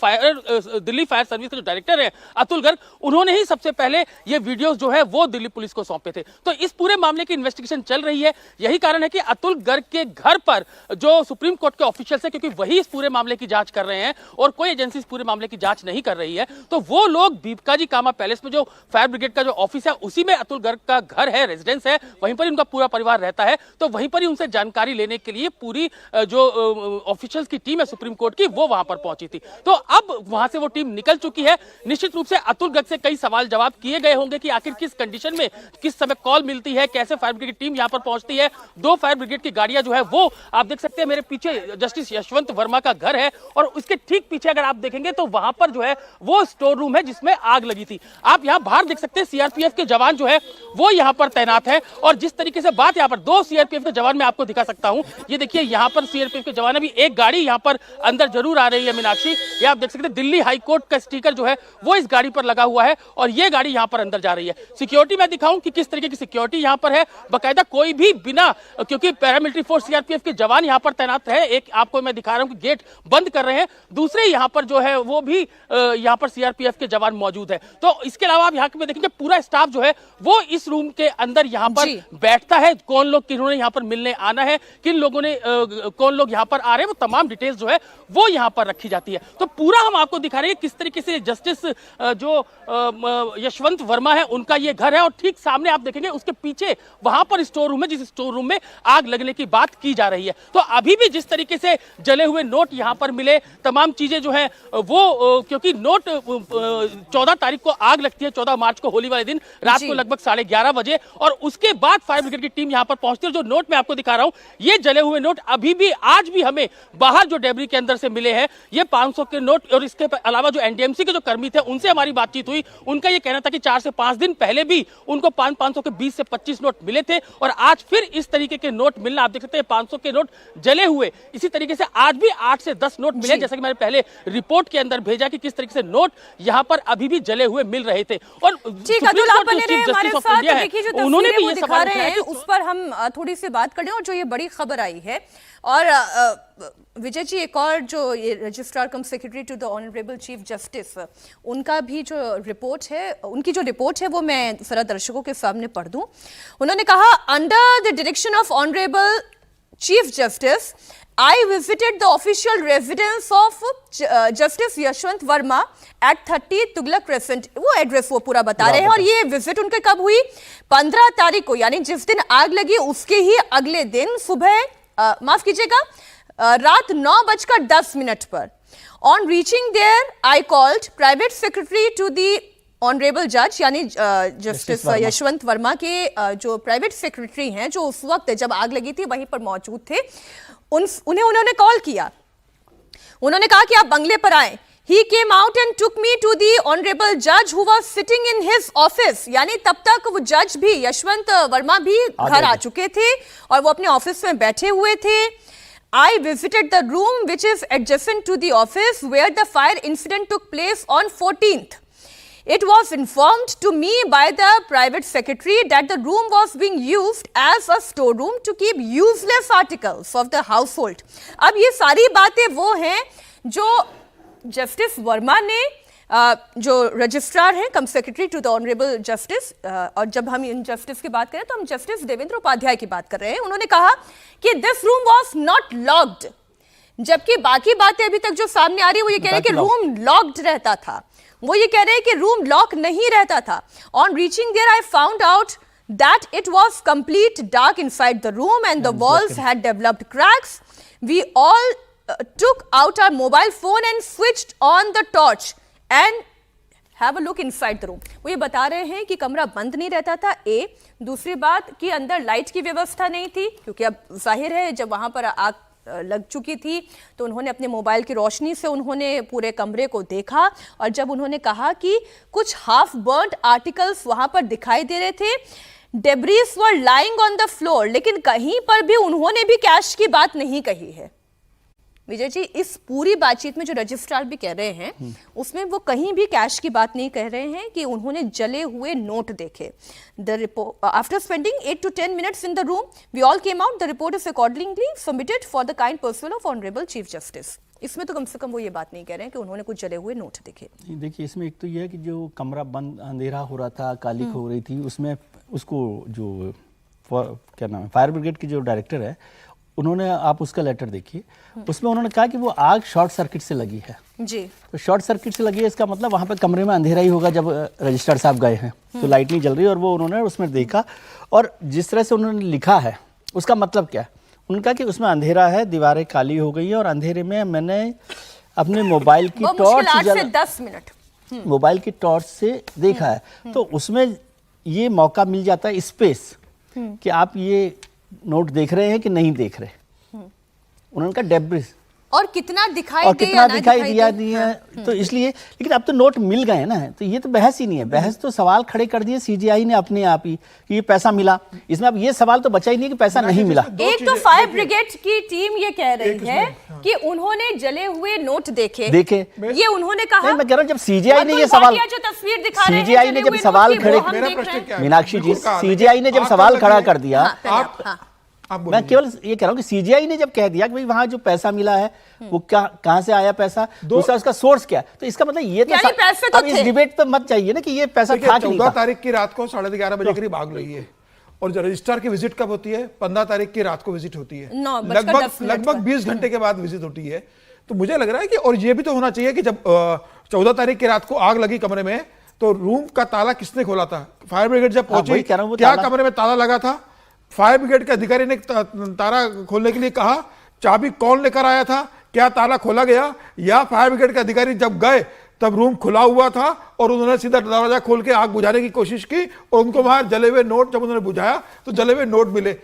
दिल्ली फायर सर्विस के जो डायरेक्टर है अतुल गर्ग, उन्होंने ही सबसे पहले ये वीडियोस जो है वो दिल्ली पुलिस को सौंपे थे। तो इस पूरे मामले की इन्वेस्टिगेशन चल रही है। यही कारण है कि अतुल गर्ग के घर पर जो सुप्रीम कोर्ट के ऑफिशियल्स हैं, क्योंकि वही इस पूरे मामले की जांच कर रहे हैं और कोई एजेंसी इस पूरे मामले की जांच नहीं कर रही है, तो वो लोग भीकाजी कामा पैलेस में जो फायर ब्रिगेड का जो ऑफिस है उसी में अतुल गर्ग का घर है, रेजिडेंस है, वहीं पर उनका पूरा परिवार रहता है। तो वहीं पर ही उनसे जानकारी लेने के लिए पूरी जो ऑफिशियल्स की टीम है सुप्रीम कोर्ट की वो वहां पर पहुंची थी। तो अब वहां से वो टीम निकल चुकी है। निश्चित रूप से अतुल गर्ग से कई सवाल जवाब किए गए होंगे कि आखिर किस कंडीशन में, किस समय कॉल मिलती है, कैसे फायर ब्रिगेड की टीम यहां पर पहुंचती है। 2 फायर ब्रिगेड की गाड़ियां जो है वो आप देख सकते हैं, मेरे पीछे जस्टिस यशवंत वर्मा का घर है और उसके ठीक पीछे अगर आप देखेंगे तो वहां पर जो है वो स्टोर रूम है जिसमें आग लगी थी। आप यहां बाहर देख सकते हैं सीआरपीएफ के जवान जो है वो यहां पर तैनात है। और जिस तरीके से बात यहां पर 2 सीआरपीएफ के जवान मैं आपको दिखा सकता हूं, ये देखिए यहां पर सीआरपीएफ के जवान, अभी एक गाड़ी यहां पर अंदर जरूर आ रही है मीनाक्षी, ये आप देख सकते हैं दिल्ली हाईकोर्ट का स्टिकर जो है वो इस गाड़ी पर लगा हुआ है और ये गाड़ी यहां पर अंदर जा रही है। सिक्योरिटी मैं दिखाऊं कि किस तरीके की सिक्योरिटी यहां पर है, बाकायदा कोई भी बिना, क्योंकि पैरामिलिट्री फोर्स सीआरपीएफ के जवान यहां पर तैनात है। एक आपको मैं दिखा रहा हूं कि गेट बंद कर रहे हैं, दूसरे यहां पर जो है वो भी यहां पर सीआरपीएफ के जवान मौजूद है। तो इसके अलावा आप यहां पे देखेंगे पूरा स्टाफ जो है वो इस रूम के अंदर यहां पर बैठता है। कौन लोग किन्होंने यहां पर मिलने आना है, किन लोगों ने कौन लोग यहां पर आ रहे हैं, वो तमाम डिटेल्स जो है वो यहां पर रखी जाती है। तो पूरा हम आपको दिखा रहे हैं किस तरीके से जस्टिस जो यशवंत वर्मा है उनका ये घर है और ठीक सामने आप देखेंगे उसके पीछे वहां पर स्टोर रूम है, जिस स्टोर रूम में आग लगने की बात की जा रही है। तो अभी भी जिस तरीके से जले हुए नोट यहां पर मिले, तमाम चीजें जो है वो, क्योंकि नोट 14 तारीख को आग लगती है, 14 मार्च को होली वाले दिन रात को लगभग 11:30 बजे, और उसके बाद फायर ब्रिगेड की टीम यहां पर पहुंचती है। जो नोट मैं आपको दिखा रहा हूं, ये जले हुए नोट अभी भी आज भी हमें बाहर जो डेबरी के अंदर से मिले हैं, ये 500 के नोट। और इसके अलावा जो एनडीएमसी के जो कर्मी थे उनसे हमारी बातचीत हुई, उनका ये कहना था कि 4 से 5 दिन पहले भी उनको 500 के 20 से 25 नोट मिले थे और आज फिर इस तरीके के नोट मिलना, आप देख सकते हैं 500 के नोट जले हुए। इसी तरीके से आज भी 8 से 10 नोट मिले, जैसा कि मैंने पहले रिपोर्ट के अंदर भेजा कि किस तरीके से नोट यहां पर अभी भी जले हुए मिल रहे थे। और उन्होंने भी ये दिखा रहे हैं, उस पर हम थोड़ी सी बात करें। और जो ये बड़ी खबर आई है, और विजय जी एक और जो ये registrar cum secretary to the honourable chief justice, उनका भी जो रिपोर्ट है, उनकी जो रिपोर्ट है वो मैं जरा दर्शकों के सामने पढ़ दूं। उन्होंने कहा, under the direction of honourable Chief Justice, I visited the official residence of Justice Yashwant Verma at 30 Tughlaq crescent. वो एड्रेस वो पूरा बता रहे हैं। और ये विजिट उनके कब हुई? 15 तारीख को, यानी जिस दिन आग लगी उसके ही अगले दिन सुबह, माफ कीजिएगा, रात 9:10 पर। On reaching there, I called private secretary to the honourable जज, यानी जस्टिस यशवंत वर्मा के जो प्राइवेट सेक्रेटरी हैं, जो उस वक्त जब आग लगी थी वहीं पर मौजूद थे, उन्होंने कॉल किया। उन्होंने कहा कि आप बंगले पर आए। He came out and took me to the honorable judge who was sitting in his office, यानी तब तक वो जज भी, यशवंत वर्मा भी घर आ चुके थे और वो अपने ऑफिस में बैठे हुए थे। I visited the room which is adjacent to the office where the fire incident took place on 14th. It was informed to me by the private secretary that the room was being used as a storeroom to keep useless articles of the household. अब ये सारी बातें वो हैं जो justice Verma ने, जो registrar हैं, cum secretary to the honourable justice, और जब हम इन जस्टिस की बात करें तो हम जस्टिस देवेंद्र उपाध्याय की बात कर रहे हैं। उन्होंने कहा कि this room was not locked, जबकि बाकी बातें अभी तक जो सामने आ रही है वो ये कह रहे हैं कि रूम लॉक्ड रहता था। वो ये कह रहे हैं कि रूम लॉक नहीं रहता था। On reaching there I found out that it was complete dark inside the room and the walls had developed cracks. We all took out our mobile phone and switched on the torch and have a look inside the room. वो ये बता रहे हैं कि कमरा बंद नहीं रहता था। दूसरी बात कि अंदर लाइट की व्यवस्था नहीं थी, क्योंकि अब जाहिर है जब वहां पर आग लग चुकी थी तो उन्होंने अपने मोबाइल की रोशनी से उन्होंने पूरे कमरे को देखा। और जब उन्होंने कहा कि कुछ हाफ बर्न्ड आर्टिकल्स वहां पर दिखाई दे रहे थे, debris were lying on the floor, लेकिन कहीं पर भी उन्होंने भी कैश की बात नहीं कही है। विजय जी, इस पूरी बातचीत में जो रजिस्ट्रार भी कह रहे हैं उसमें वो कहीं भी कैश की बात नहीं कह रहे हैं कि उन्होंने जले हुए नोट देखे। The report after spending 8 to 10 minutes in the room, we all came out. The report is accordingly submitted for the kind perusal of Honorable Chief Justice. इसमें तो कम से कम वो ये बात नहीं कह रहे हैं कि उन्होंने कुछ जले हुए नोट देखे। देखिए, इसमें एक तो ये है कि जो कमरा बंद अंधेरा हो रहा था, कालिक हो रही थी, उसमें उसको जो क्या नाम है, फायर ब्रिगेड की जो डायरेक्टर है, उन्होंने, आप उसका लेटर देखिए, उसमें उन्होंने कहा कि वो आग शॉर्ट सर्किट से लगी है जी। तो शॉर्ट सर्किट से लगी है, इसका मतलब वहाँ पे कमरे में अंधेरा ही होगा। जब रजिस्ट्रार साहब गए हैं तो लाइट नहीं जल रही, और वो उन्होंने उसमें देखा, और जिस तरह से उन्होंने लिखा है उसका मतलब क्या है, उन्होंने कहा कि उसमें अंधेरा है, दीवारें काली हो गई है, और अंधेरे में मैंने अपने मोबाइल की टॉर्च से 10 मिनट मोबाइल की टॉर्च से देखा है। तो उसमें ये मौका मिल जाता है, स्पेस, कि आप ये नोट देख रहे हैं कि नहीं देख रहे। उन्होंने कहा डेब्रिस, और कितना दिखाई और दे कितना या ना दिखाई दिया दे। नहीं है, तो इसलिए, लेकिन अब तो नोट मिल गए ना, तो ये तो बहस ही नहीं है। बहस तो सवाल खड़े कर दिए सीजीआई ने अपने आप ही कि ये पैसा मिला। इसमें अब ये सवाल तो बचा ही नहीं कि पैसा नहीं मिला। एक तो फायर ब्रिगेड की टीम ये कह रही है कि उन्होंने जले हुए नोट देखे, ये उन्होंने कहा। मैं कह रहा हूँ, जब सीजीआई ने ये सवाल, जो तस्वीर दिखा रहे हैं, सीजीआई ने जब सवाल खड़े, मीनाक्षी जी, सीजीआई ने जब सवाल खड़ा कर दिया, मैं केवल ये कह रहा हूँ कि सीजीआई ने जब कह दिया कि भाई वहां जो पैसा मिला है वो कहां से आया पैसा, दूसरा उसका सोर्स क्या है, तो इसका मतलब ये तो पैसे तो अब इस डिबेट पे मत चाहिए ना कि ये पैसा था कि नहीं था। 14 तारीख की रात को 11:30 बजे करीब आग लगी है, और जो रजिस्ट्रार की विजिट कब होती है? 15 तारीख की रात को विजिट होती है, लगभग 20 घंटे के बाद विजिट होती है। तो मुझे लग रहा है कि, और ये भी तो होना चाहिए कि जब 14 तारीख की रात को आग लगी कमरे में, तो रूम का ताला किसने खोला था? फायर ब्रिगेड जब पहुंची, क्या कमरे में ताला लगा था? फायर ब्रिगेड के अधिकारी ने ताला खोलने के लिए कहा, चाबी कौन लेकर आया था? क्या ताला खोला गया? या फायर ब्रिगेड के अधिकारी जब गए तब रूम खुला हुआ था और उन्होंने सीधा दरवाजा खोल के आग बुझाने की कोशिश की, और उनको वहां जले हुए नोट, जब उन्होंने बुझाया तो जले हुए नोट मिले।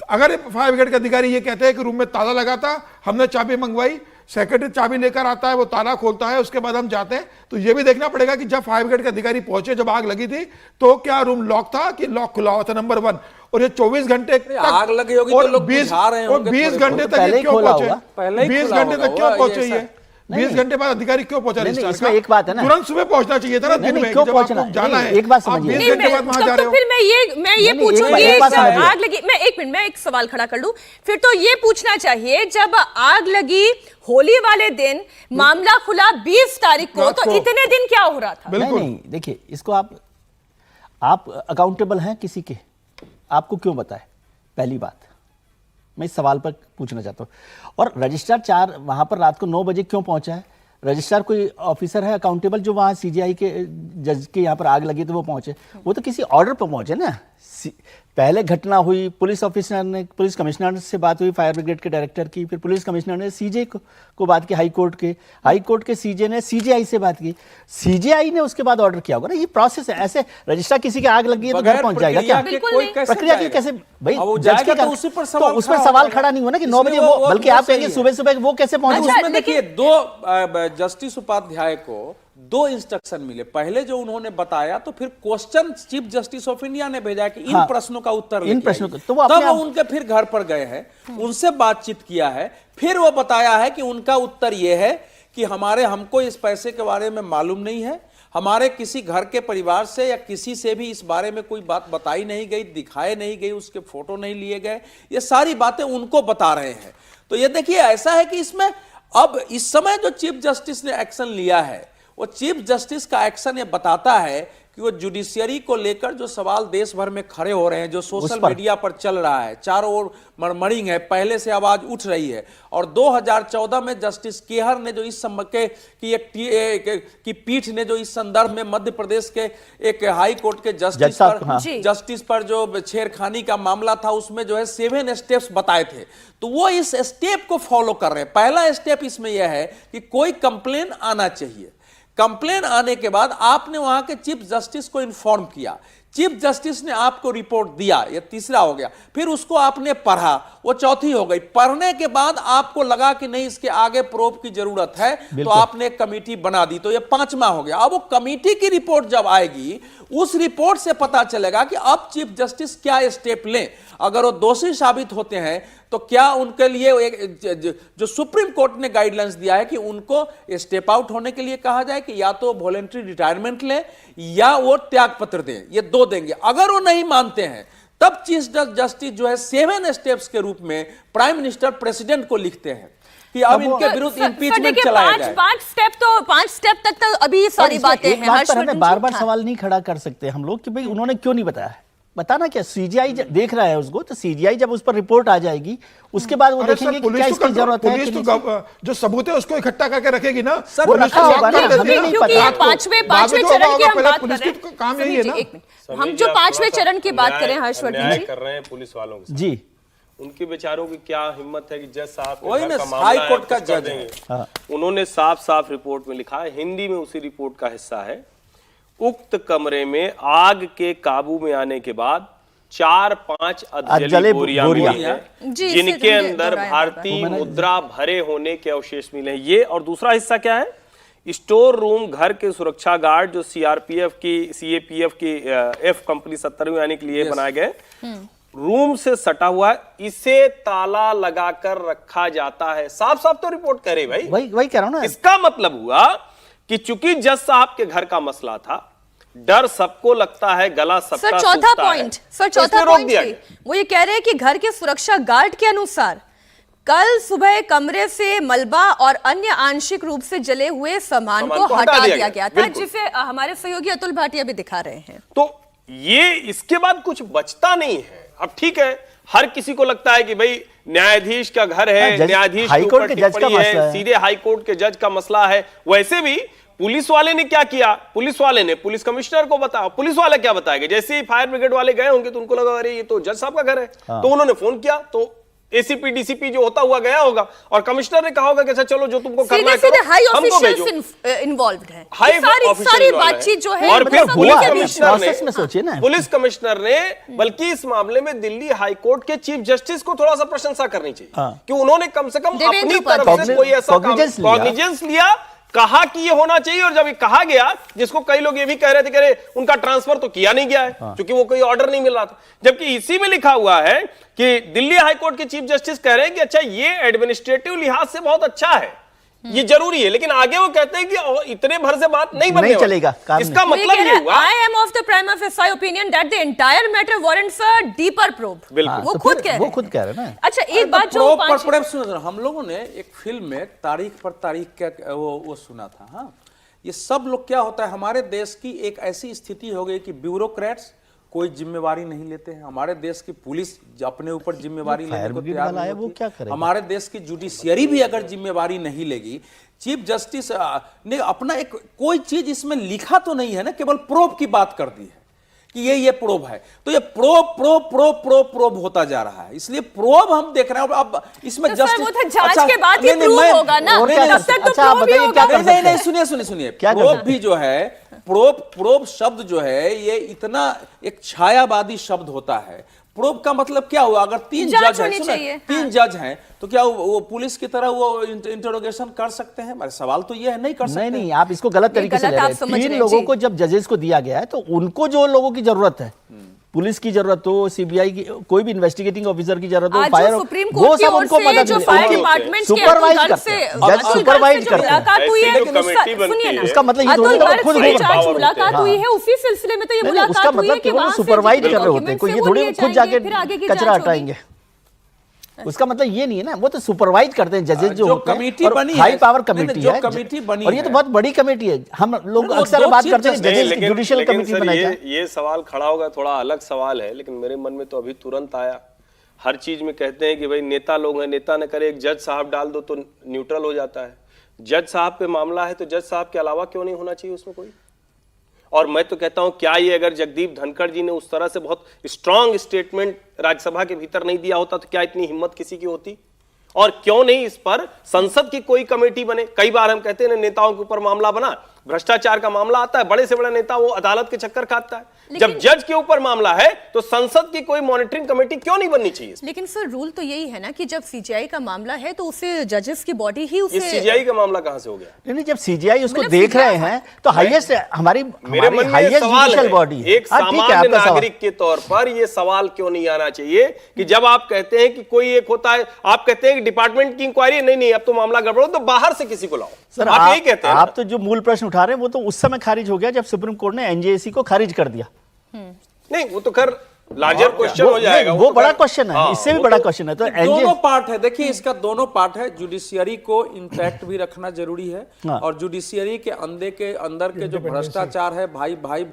अगर फायर ब्रिगेड के अधिकारी ये कहते हैं कि रूम में ताला लगा था, हमने चाबी मंगवाई, सेक्रेटरी चाबी लेकर आता है, वो ताला खोलता है, उसके बाद हम जाते हैं, तो ये भी देखना पड़ेगा कि जब फायर ब्रिगेड के अधिकारी पहुंचे, जब आग लगी थी, तो क्या रूम लॉक था कि लॉक खुला हुआ था? नंबर 1। और ये 24 घंटे आग लगी होगी तो लोग बुझा रहे होंगे, 20 घंटे तक ये क्यों पहुंचे? 20 घंटे तक क्यों पहुंचे? ये 20 घंटे बाद अधिकारी क्यों पहुंचा? इसमें एक बात है ना, तुरंत सुबह पहुंचना चाहिए था ना, दिन में जब आपको जाना है। एक बात समझिए, 20 घंटे बाद वहां जा रहे हो। फिर मैं ये पूछूंगी, जब आग लगी, मैं 1 मिनट में एक सवाल खड़ा कर लूं, फिर तो ये पूछना चाहिए, जब आग लगी होली वाले दिन, मामला खुला 20 तारीख को, तो इतने दिन क्या हो रहा था? नहीं, देखिए, इसको आप अकाउंटेबल हैं किसी के, आपको क्यों बताए? पहली बात, मैं इस सवाल पर पूछना चाहता हूँ। और रजिस्ट्रार 4 वहाँ पर रात को 9 बजे क्यों पहुंचा है? रजिस्ट्रार कोई ऑफिसर है अकाउंटेबल जो वहाँ सीजीआई के जज के यहाँ पर आग लगी तो वो पहुंचे? वो तो किसी ऑर्डर पर पहुंचे ना। पहले घटना हुई, पुलिस ऑफिसर ने, पुलिस कमिश्नर से बात हुई, फायर ब्रिगेड के डायरेक्टर की, फिर पुलिस कमिश्नर ने सीजे को बात की, हाई कोर्ट के सीजे ने सीजीआई से बात की, सीजीआई ने उसके बाद ऑर्डर किया होगा ना। ये प्रोसेस है। ऐसे रजिस्ट्रार किसी की आग लगी है तो घर पहुंच जाएगा क्या? प्रक्रिया की कैसे भाई? जज के तो उस पर सवाल खड़ा नहीं हुआ ना कि 9 बजे वो, बल्कि आप कहेंगे सुबह सुबह वो कैसे पहुंचे? उसमें देखिए 2 जस्टिस उपाध्याय को 2 इंस्ट्रक्शन मिले। पहले जो उन्होंने बताया तो फिर question chief justice of India ने भेजा कि इन प्रश्नों का उत्तर इन प्रश्नों का, तो वो उनके फिर घर पर गए हैं, उनसे बातचीत किया है, फिर वो बताया है कि उनका उत्तर ये है कि हमको इस पैसे के बारे में मालूम नहीं है, हमारे किसी घर के परिवार से या किसी से भी इस बारे में कोई बात बताई नहीं गई, दिखाए नहीं गई, उसके फोटो नहीं लिए गए, ये सारी बातें उनको बता रहे हैं। तो ये देखिए ऐसा है कि इसमें अब इस समय जो चीफ जस्टिस ने एक्शन लिया है, वो चीफ जस्टिस का एक्शन ये बताता है कि वो जुडिशियरी को लेकर जो सवाल देश भर में खड़े हो रहे हैं, जो सोशल मीडिया पर चल रहा है, चारों ओर मर्मरिंग है, पहले से आवाज उठ रही है। और 2014 में जस्टिस केहर ने जो इस की पीठ ने जो इस संदर्भ में मध्य प्रदेश के एक हाई कोर्ट के जस्टिस पर जो छेड़खानी का मामला था, उसमें जो है 7 स्टेप्स बताए थे, तो वो इस स्टेप को फॉलो कर रहे हैं। पहला स्टेप इसमें यह है कि कोई कंप्लेन आना चाहिए। कंप्लेन आने के बाद आपने वहां के चीफ जस्टिस को इन्फॉर्म किया, चीफ जस्टिस ने आपको रिपोर्ट दिया, ये तीसरा हो गया। फिर उसको आपने पढ़ा, वो चौथी हो गई। पढ़ने के बाद आपको लगा कि नहीं इसके आगे प्रोब की जरूरत है, तो आपने एक कमेटी बना दी, तो ये 5वां हो गया। अब वो कमेटी की रिपोर्ट जब आएगी, उस रिपोर्ट से पता चलेगा कि अब चीफ जस्टिस क्या स्टेप लें। अगर वो दोषी साबित होते हैं तो क्या उनके लिए जो सुप्रीम कोर्ट ने गाइडलाइंस दिया है कि उनको स्टेप आउट होने के लिए कहा जाए कि या तो वॉलंटरी रिटायरमेंट लें या वो त्याग पत्र दें, ये 2 देंगे। अगर वो नहीं मानते हैं तब चीफ जस्टिस जो है 7 स्टेप्स के रूप में प्राइम मिनिस्टर प्रेसिडेंट को लिखते हैं कि अब इनके विरुद्ध इंपीचमेंट चलाया जाए। 5 स्टेप तक तो अभी सारी बातें हैं। बार-बार सवाल नहीं खड़ा कर सकते हम लोग कि भाई उन्होंने क्यों नहीं बताया है। बताना क्या, सीजीआई देख रहा है उसको, तो सीजीआई जब उस पर रिपोर्ट आ जाएगी उसके बाद वो देखेंगे कि क्या इसकी जरूरत है। पुलिस तो जो सबूत है उसको इकट्ठा करके रखेगी ना, वो रखा होगा ना, हमें नहीं पता। 5वें चरण की हम बात कर रहे हैं, काम यही है ना। हम जो 5वें चरण की बात करें हर्षवर्धन जी कर रहे हैं पुलिस वालों के जी, उनके बेचारों की क्या हिम्मत है कि जज साहब वही ना हाई कोर्ट का जज है, उन्होंने साफ साफ रिपोर्ट में लिखा है, हिंदी में उसी रिपोर्ट का हिस्सा है, उक्त कमरे में आग के काबू में आने के बाद 4-5 अधजली बोरियां मिली हैं, जिनके अंदर भारतीय मुद्रा भरे होने के अवशेष मिले हैं। ये और दूसरा हिस्सा क्या है, स्टोर रूम घर के सुरक्षा गार्ड जो सीआरपीएफ की सीएपीएफ की एफ कंपनी 70वीं आने के लिए बनाए गए रूम से सटा हुआ है, इसे ताला लगाकर रखा जाता है। साफ साफ तो रिपोर्ट करे भाई, वही कह रहा हूं ना। इसका मतलब हुआ कि चूंकि जज साहब के घर का मसला था, डर सबको लगता है, गला सबका सूखता है। चौथा पॉइंट वो ये कह रहे हैं कि घर के सुरक्षा गार्ड के अनुसार कल सुबह कमरे से मलबा और अन्य आंशिक रूप से जले हुए सामान को हटा दिया गया था, जिसे हमारे सहयोगी अतुल भाटिया भी दिखा रहे हैं। तो ये इसके बाद कुछ बचता नहीं है। अब ठीक है, हर किसी को लगता है कि भाई न्यायाधीश का घर है, न्यायाधीश के ऊपर टिप्पणी है, सीधे हाई कोर्ट के जज का मसला है। वैसे भी पुलिस वाले ने क्या किया, पुलिस वाले ने पुलिस कमिश्नर को बताया, पुलिस वाले क्या बताएंगे, जैसे ही फायर ब्रिगेड वाले गए होंगे तो उनको लगा अरे ये तो जज साहब का घर है, तो उन्होंने फोन किया, तो एसीपी डीसीपी जो होता हुआ गया होगा और कमिश्नर ने कहा होगा कि अच्छा चलो जो तुमको करना है करो, हमको भेजो। इन्वॉल्वड है, सारी बातचीत जो है, और फिर पुलिस कमिश्नर ने बल्कि इस मामले में दिल्ली हाई कोर्ट के चीफ जस्टिस को थोड़ा सा प्रशंसा करनी चाहिए कि उन्होंने कम से कम अपनी तरफ से कोई ऐसा कॉग्निजेंस लिया, कहा कि ये होना चाहिए। और जब ये कहा गया, जिसको कई लोग ये भी कह रहे थे कि उनका ट्रांसफर तो किया नहीं गया है क्योंकि वो कोई ऑर्डर नहीं मिल रहा था, जबकि इसी में लिखा हुआ है कि दिल्ली हाई कोर्ट के चीफ जस्टिस कह रहे हैं कि अच्छा ये एडमिनिस्ट्रेटिव लिहाज से बहुत अच्छा है, ये जरूरी है, लेकिन आगे वो कहते हैं कि इतने भर से बात नहीं चलेगा। इसका मतलब ये हुआ, I am of the prima facie opinion that the entire matter warrants a deeper probe। वो खुद कह रहे हैं। अच्छा एक बात जो हम लोगों ने एक फिल्म में तारीख पर तारीख का वो सुना था। हाँ, ये सब लोग क्या होता है, हमारे देश की एक ऐसी स्थिति हो गई कि ब्यूरोक्रेट्स कोई जिम्मेवारी नहीं लेते हैं। हमारे देश की पुलिस अपने ऊपर जिम्मेवारी लेने फायर को ब्रिगेड तैयार वाला नहीं है, वो होती। क्या करेगा? हमारे देश की जुडिशियरी भी अगर जिम्मेवारी नहीं लेगी, चीफ जस्टिस ने अपना एक कोई चीज इसमें लिखा तो नहीं है ना, केवल प्रोब की बात कर दी है कि ये प्रोब है, तो ये प्रोब होता जा रहा है। इसलिए प्रोब हम देख रहे हैं। अब इसमें तो सर वो तो जांच के बाद ही प्रूव होगा ना, और क्या तब तक तो अच्छा, प्रूव ही बताइए होगा। क्या कर सकते हैं? नहीं, सुनिए क्या कर प्रोब सकते भी जो है, प्रोब शब्द जो है ये इतना एक छायावादी शब्द होता है। प्रोब का मतलब क्या हुआ? अगर तीन जांच जज होनी हैं, चाहिए, तीन जज हैं, तो क्या वो पुलिस की तरह वो इंटरोगेशन कर सकते हैं? हमारे सवाल तो ये है, नहीं कर सकते। नहीं, आप इसको गलत तरीके से गलत ले रहे आप हैं। समझ रहे तीन हैं, लोगों जी। को जब जजेस को दिया गया है तो उनको जो लोगों की जरूरत है, पुलिस की जरूरत हो, सीबीआई की, कोई भी इन्वेस्टिगेटिंग ऑफिसर की जरूरत हो, आज फायर जो हो, सुप्रीम वो कोर्ट की सब ओर उनको से मदद जो मिले। फायर उनको डिपार्टमेंट के सुपरवाइज अतुल गर्ग करते से हैं, जज अतुल सुपरवाइज गर्ग से जो करते हैं। मुलाकात हुई है, ऐसे जो कमेटी बनती सुनिए ना, है, उसका मतलब ये अतुल थोड़ी ना गर्ग खुद से घूम- जांच हाँ। मुलाकात हुई है, उसी सिलसिले में तो ये नहीं, मुलाकात उसका हुई है मतलब कि कि वो वहां से सुपरवाइज जो कर रहे होते हैं, कोई ये डॉक्यूमेंट्स थोड़ी हैं, वो खुद लिए जाके जाएंगे, फिर आगे की कचरा जांच होगी। हटाएंगे। उसका मतलब ये नहीं है ना, वो तो सुपरवाइज करते हैं जजेस जो होते हैं, कमेटी और बनी हाई है, पावर नहीं, कमेटी जो है, कमेटी बनी और ये तो है। बहुत बड़ी कमेटी है। हम लोग वो अक्सर दो बात चीफ करते हैं जस्टिस- जजेस जुडिशियल कमेटी सर, बनाई जाए। ये सवाल खड़ा होगा, थोड़ा अलग सवाल है, लेकिन मेरे मन में तो अभी तुरंत आया। हर चीज में कहते हैं कि भाई नेता लोग हैं, नेता न करे, एक जज साहब डाल दो तो न्यूट्रल हो जाता है। जज साहब पे मामला है तो जज साहब के अलावा क्यों नहीं होना चाहिए उसमें कोई? और मैं तो कहता हूं, क्या ये अगर जगदीप धनखड़ जी ने उस तरह से बहुत स्ट्रांग स्टेटमेंट राज्यसभा के भीतर नहीं दिया होता तो क्या इतनी हिम्मत किसी की होती? और क्यों नहीं इस पर संसद की कोई कमेटी बने? कई बार हम कहते हैं ना, नेताओं के ऊपर मामला बना, भ्रष्टाचार का मामला आता है, बड़े से बड़ा नेता वो अदालत के चक्कर काटता है। जब जज के ऊपर मामला है तो संसद की कोई मॉनिटरिंग कमेटी क्यों नहीं बननी चाहिए? लेकिन सर रूल तो यही है ना कि जब सीजीआई का मामला है तो उसे जजेस की बॉडी ही उसे ये सीजीआई का मामला कहां से हो गया? नहीं, जब सीजीआई उसको मतलब देख रहे CGI हैं तो हाईएस्ट हमारी मेरे मन में हाईएस्ट ये सवाल जुडिशियल है, बॉडी है। एक सामान्य नागरिक के तौर पर ये सवाल क्यों नहीं आना चाहिए कि जब आप कहते हैं कि कोई एक होता है, आप कहते हैं कि डिपार्टमेंट की इंक्वायरी, नहीं अब तो मामला गड़बड़ हो तो बाहर से किसी को लाओ। सर, आप यही कहते हैं आप तो जो मूल प्रश्न उठा रहे हैं वो तो उस समय खारिज हो गया जब सुप्रीम कोर्ट ने एनजेएसी को खारिज कर दिया। नहीं, वो तो खैर लार्जर क्वेश्चन हो जाएगा। वो तो बड़ा खैर- क्वेश्चन है, हाँ, इससे भी वो बड़ा तो- क्वेश्चन है। तो दोनों पार्ट है, देखिए इसका दोनों पार्ट है। जुडिशियरी को इंटैक्ट भी रखना जरूरी है, हाँ। और जुडिशियरी के अंदर के जो भ्रष्टाचार है, भाई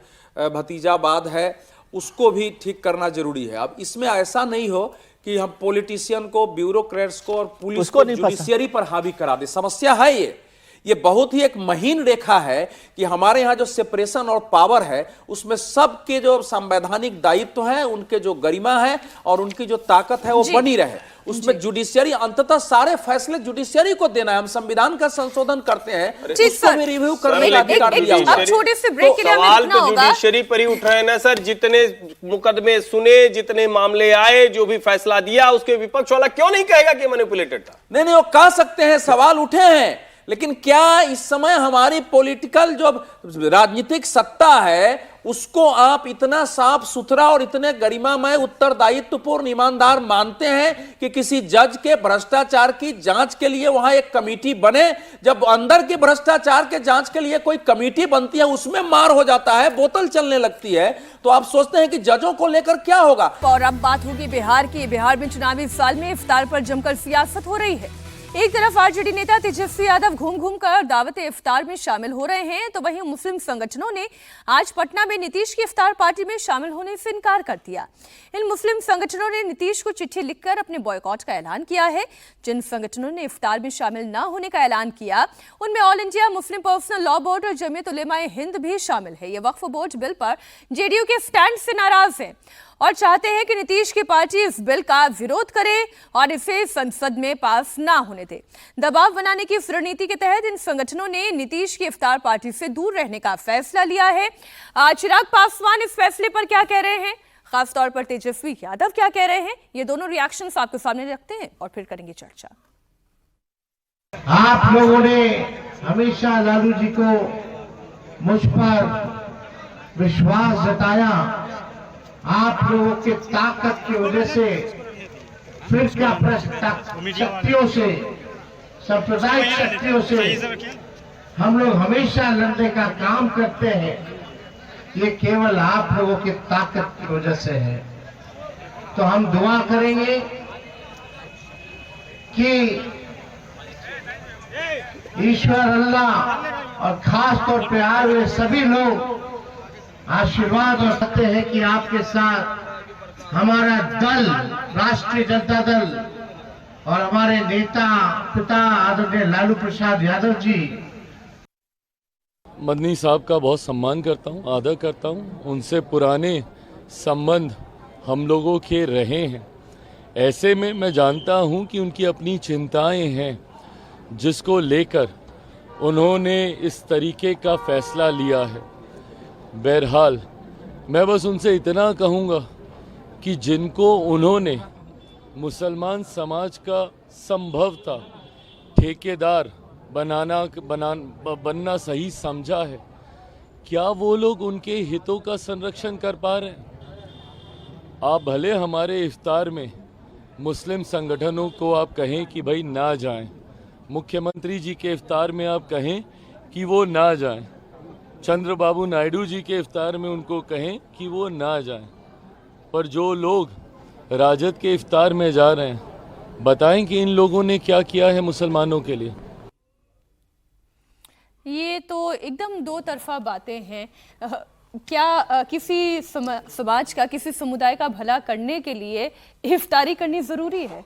भतीजावाद है, उसको भी ठीक करना जरूरी है। अब इसमें ऐसा नहीं हो कि हम पॉलिटिशियन को, ब्यूरोक्रेट्स को और पुलिस उसको को नहीं फंसा। जुडिशियरी पर हावी करा दे। समस्या है ये बहुत ही एक महीन रेखा है कि हमारे यहाँ जो सेपरेशन और पावर है उसमें सबके जो संवैधानिक दायित्व है, उनके जो गरिमा है और उनकी जो ताकत है वो बनी रहे। उसमें जुडिशियरी, अंततः सारे फैसले जुडिशियरी को देना है। हम संविधान का संशोधन करते हैं, ठीक उसको सर। भी रिव्यू करने का एक- अधिकार एक- दिया एक- हुआ अब है। छोटे से ब्रेक के लिए हमें सवाल रुकना तो होगा। जुडिशरी पर ही उठ रहे हैं ना सर। जितने मुकदमे सुने, जितने मामले आए, जो भी फैसला दिया, उसके विपक्ष वाला क्यों नहीं कहेगा कि मैनिपुलेटेड था? नहीं, वो कह सकते हैं, सवाल उठे हैं, लेकिन क्या इस समय हमारी पॉलिटिकल जो राजनीतिक सत्ता है उसको आप इतना साफ सुथरा और इतने गरिमामय, उत्तरदायित्वपूर्ण, ईमानदार मानते हैं कि किसी जज के भ्रष्टाचार की जांच के लिए वहां एक कमेटी बने? जब अंदर के भ्रष्टाचार के जांच के लिए कोई कमेटी बनती है, उसमें मार हो जाता है, बोतल चलने लगती है, तो आप सोचते हैं कि जजों को लेकर क्या होगा? और अब बात होगी बिहार की। बिहार में चुनावी साल में इफ्तार पर जमकर सियासत हो रही है। एक तरफ आरजेडी नेता तेजस्वी यादव घूम घूम कर दावत इफ्तार में शामिल हो रहे हैं, तो वहीं मुस्लिम संगठनों ने आज पटना में नीतीश की इफ्तार पार्टी में शामिल होने से इनकार कर दिया। इन मुस्लिम संगठनों ने नीतीश को चिट्ठी लिखकर अपने बॉयकॉट का ऐलान किया है। जिन संगठनों ने इफ्तार में शामिल न होने का ऐलान किया उनमें all India Muslim personal law board और जमीयत उलेमाए हिंद भी शामिल है। ये वक्फ बोर्ड बिल पर जेडीयू के स्टैंड से नाराज है और चाहते हैं कि नीतीश की पार्टी इस बिल का विरोध करे और इसे संसद में पास ना होने दे। दबाव बनाने की इस रणनीति के तहत इन संगठनों ने नीतीश की इफ्तार पार्टी से दूर रहने का फैसला लिया है। चिराग पासवान इस फैसले पर क्या कह रहे हैं, खासतौर पर तेजस्वी यादव क्या कह रहे हैं, ये दोनों रिएक्शंस आपके सामने रखते हैं और फिर करेंगे चर्चा। आप लोगों ने हमेशा लालू जी को मुझ पर विश्वास जताया। आप लोगों के ताकत की वजह से, फिरका शक्तियों से, सांप्रदायिक शक्तियों से हम लोग हमेशा लड़ने का काम करते हैं। ये केवल आप लोगों की ताकत की वजह से है। तो हम दुआ करेंगे कि ईश्वर अल्लाह और खास तौर पे आए हुए सभी लोग आशीर्वाद और कहते हैं कि आपके साथ हमारा दल, राष्ट्रीय जनता दल और हमारे नेता पिता आदरणीय लालू प्रसाद यादव जी। मदनी साहब का बहुत सम्मान करता हूँ, आदर करता हूँ। उनसे पुराने संबंध हम लोगों के रहे हैं। ऐसे में मैं जानता हूँ कि उनकी अपनी चिंताएं हैं, जिसको लेकर उन्होंने इस तरीके का फैसला लिया है। बहरहाल मैं बस उनसे इतना कहूँगा कि जिनको उन्होंने मुसलमान समाज का संभवतः ठेकेदार बनना सही समझा है, क्या वो लोग उनके हितों का संरक्षण कर पा रहे हैं? आप भले हमारे इफ्तार में मुस्लिम संगठनों को आप कहें कि भाई ना जाएं, मुख्यमंत्री जी के इफ्तार में आप कहें कि वो ना जाएं, चंद्रबाबू नायडू जी के इफ्तार में उनको कहें कि वो ना जाएं, पर जो लोग राजद के इफ्तार में जा रहे हैं, बताएं कि इन लोगों ने क्या किया है मुसलमानों के लिए। ये तो एकदम दो तरफा बातें हैं। क्या किसी समाज का, किसी समुदाय का भला करने के लिए इफ्तारी करनी जरूरी है?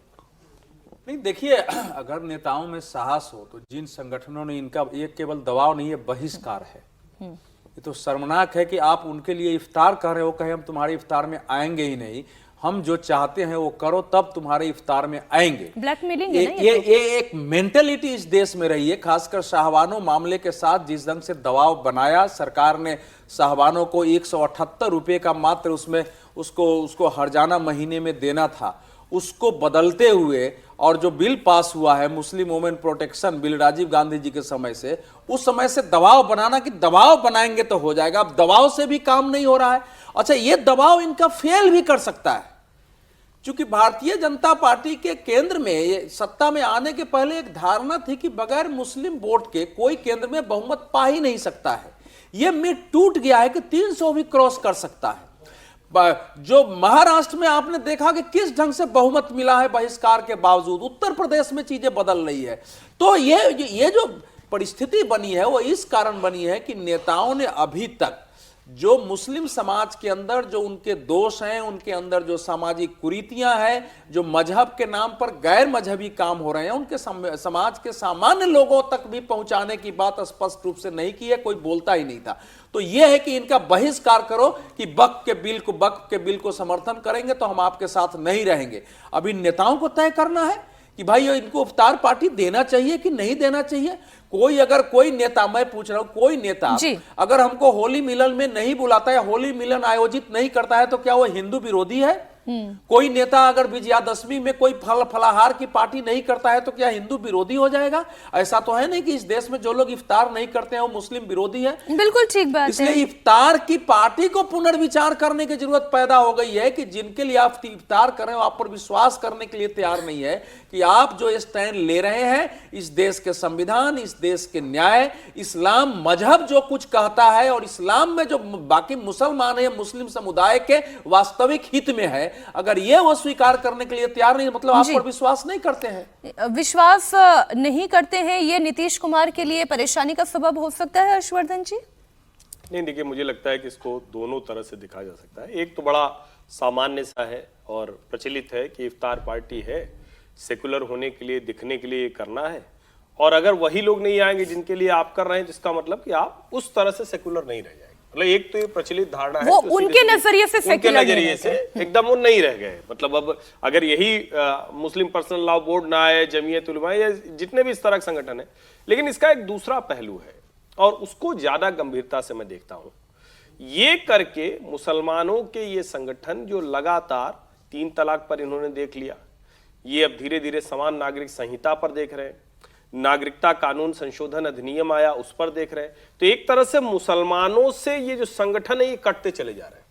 नहीं, देखिए, अगर नेताओं में साहस हो तो जिन संगठनों ने इनका, ये केवल दबाव नहीं है, बहिष्कार है। ये तो शर्मनाक है कि आप उनके लिए इफ्तार कर रहे हो, कहे हम तुम्हारे इफ्तार में आएंगे ही नहीं, हम जो चाहते हैं वो करो तब तुम्हारे इफ्तार में आएंगे। ब्लैकमेलिंग है ना ये एक मेंटेलिटी इस देश में रही है, खासकर शाहबानो मामले के साथ जिस ढंग से दबाव बनाया सरकार ने। शाहबानो को 178 रुपए का मात्र उसमें उसको हर्जाना महीने में देना था, उसको बदलते हुए और जो बिल पास हुआ है Muslim women protection bill Rajiv Gandhi ji के समय से, उस समय से दबाव बनाना कि दबाव बनाएंगे तो हो जाएगा, अब दबाव से भी काम नहीं हो रहा है। अच्छा, ये दबाव इनका फेल भी कर सकता है, क्योंकि भारतीय जनता पार्टी के केंद्र में ये सत्ता में आने के पहले एक धारणा थी कि बगैर मुस्लिम वोट के कोई केंद्र में बहुमत पा ही नहीं सकता है। ये मिथ टूट गया है कि 300 भी क्रॉस कर सकता है। जो महाराष्ट्र में आपने देखा कि किस ढंग से बहुमत मिला है बहिष्कार के बावजूद, उत्तर प्रदेश में चीजें बदल रही है। तो ये जो परिस्थिति बनी है वो इस कारण बनी है कि नेताओं ने अभी तक जो मुस्लिम समाज के अंदर जो उनके दोष हैं, उनके अंदर जो सामाजिक कुरीतियां हैं, जो मजहब के नाम पर गैर मजहबी काम हो रहे हैं, उनके समाज के सामान्य लोगों तक भी पहुंचाने की बात स्पष्ट रूप से नहीं की है, कोई बोलता ही नहीं था। तो यह है कि इनका बहिष्कार करो कि वक्फ के बिल को समर्थन करेंगे तो हम आपके साथ नहीं रहेंगे। अभी नेताओं को तय करना है कि भाई इनको इफ्तार पार्टी देना चाहिए कि नहीं देना चाहिए। कोई नेता, मैं पूछ रहा हूं, कोई नेता अगर हमको होली मिलन में नहीं बुलाता है, होली मिलन आयोजित नहीं करता है, तो क्या वो हिंदू विरोधी है? कोई नेता अगर विजयादशमी में कोई फलाहार की पार्टी नहीं करता है तो क्या हिंदू विरोधी हो जाएगा? ऐसा तो है नहीं कि इस देश में जो लोग इफ्तार नहीं करते हैं वो मुस्लिम विरोधी है। बिल्कुल ठीक बात है। इसलिए इफ्तार की पार्टी को पुनर्विचार करने की जरूरत पैदा हो गई है कि जिनके लिए आप इफ्तार कर रहे हो, आप पर विश्वास करने के लिए तैयार नहीं है कि आप जो स्टैंड ले रहे हैं, इस देश के संविधान, इस देश के न्याय, इस्लाम मजहब जो कुछ कहता है और इस्लाम में जो बाकी मुसलमान है, मुस्लिम समुदाय के वास्तविक हित में है, अगर ये वो स्वीकार करने के लिए तैयार नहीं, मतलब आप पर विश्वास नहीं करते हैं। विश्वास नहीं करते हैं, ये नीतीश कुमार के लिए परेशानी का सबब हो सकता है। हर्षवर्धन जी, नहीं, देखिए, मुझे लगता है कि इसको दोनों तरह से दिखा जा सकता है। एक तो बड़ा सामान्य सा है और प्रचलित है कि इफ्तार पार्टी है, सेकुलर होने के लिए, दिखने के लिए करना है, और अगर वही लोग नहीं आएंगे जिनके लिए आप कर रहे हैं तो इसका मतलब कि आप उस तरह से सेकुलर नहीं रह जाएंगे। मतलब एक तो ये प्रचलित धारणा है, उनके नजरिए से उनके नजरिए से एकदम वो नहीं रह गए। मतलब अब अगर यही मुस्लिम पर्सनल लॉ बोर्ड ना आए, जमीयत उलमा या जितने भी इस तरह के संगठन है, लेकिन इसका एक दूसरा पहलू है और उसको ज्यादा गंभीरता से मैं देखता हूं। ये करके मुसलमानों के ये संगठन जो लगातार 3 तलाक पर इन्होंने देख लिया, ये अब धीरे धीरे समान नागरिक संहिता पर देख रहे हैं, नागरिकता कानून संशोधन अधिनियम आया उस पर देख रहे हैं, तो एक तरह से मुसलमानों से ये जो संगठन है ये कटते चले जा रहे हैं।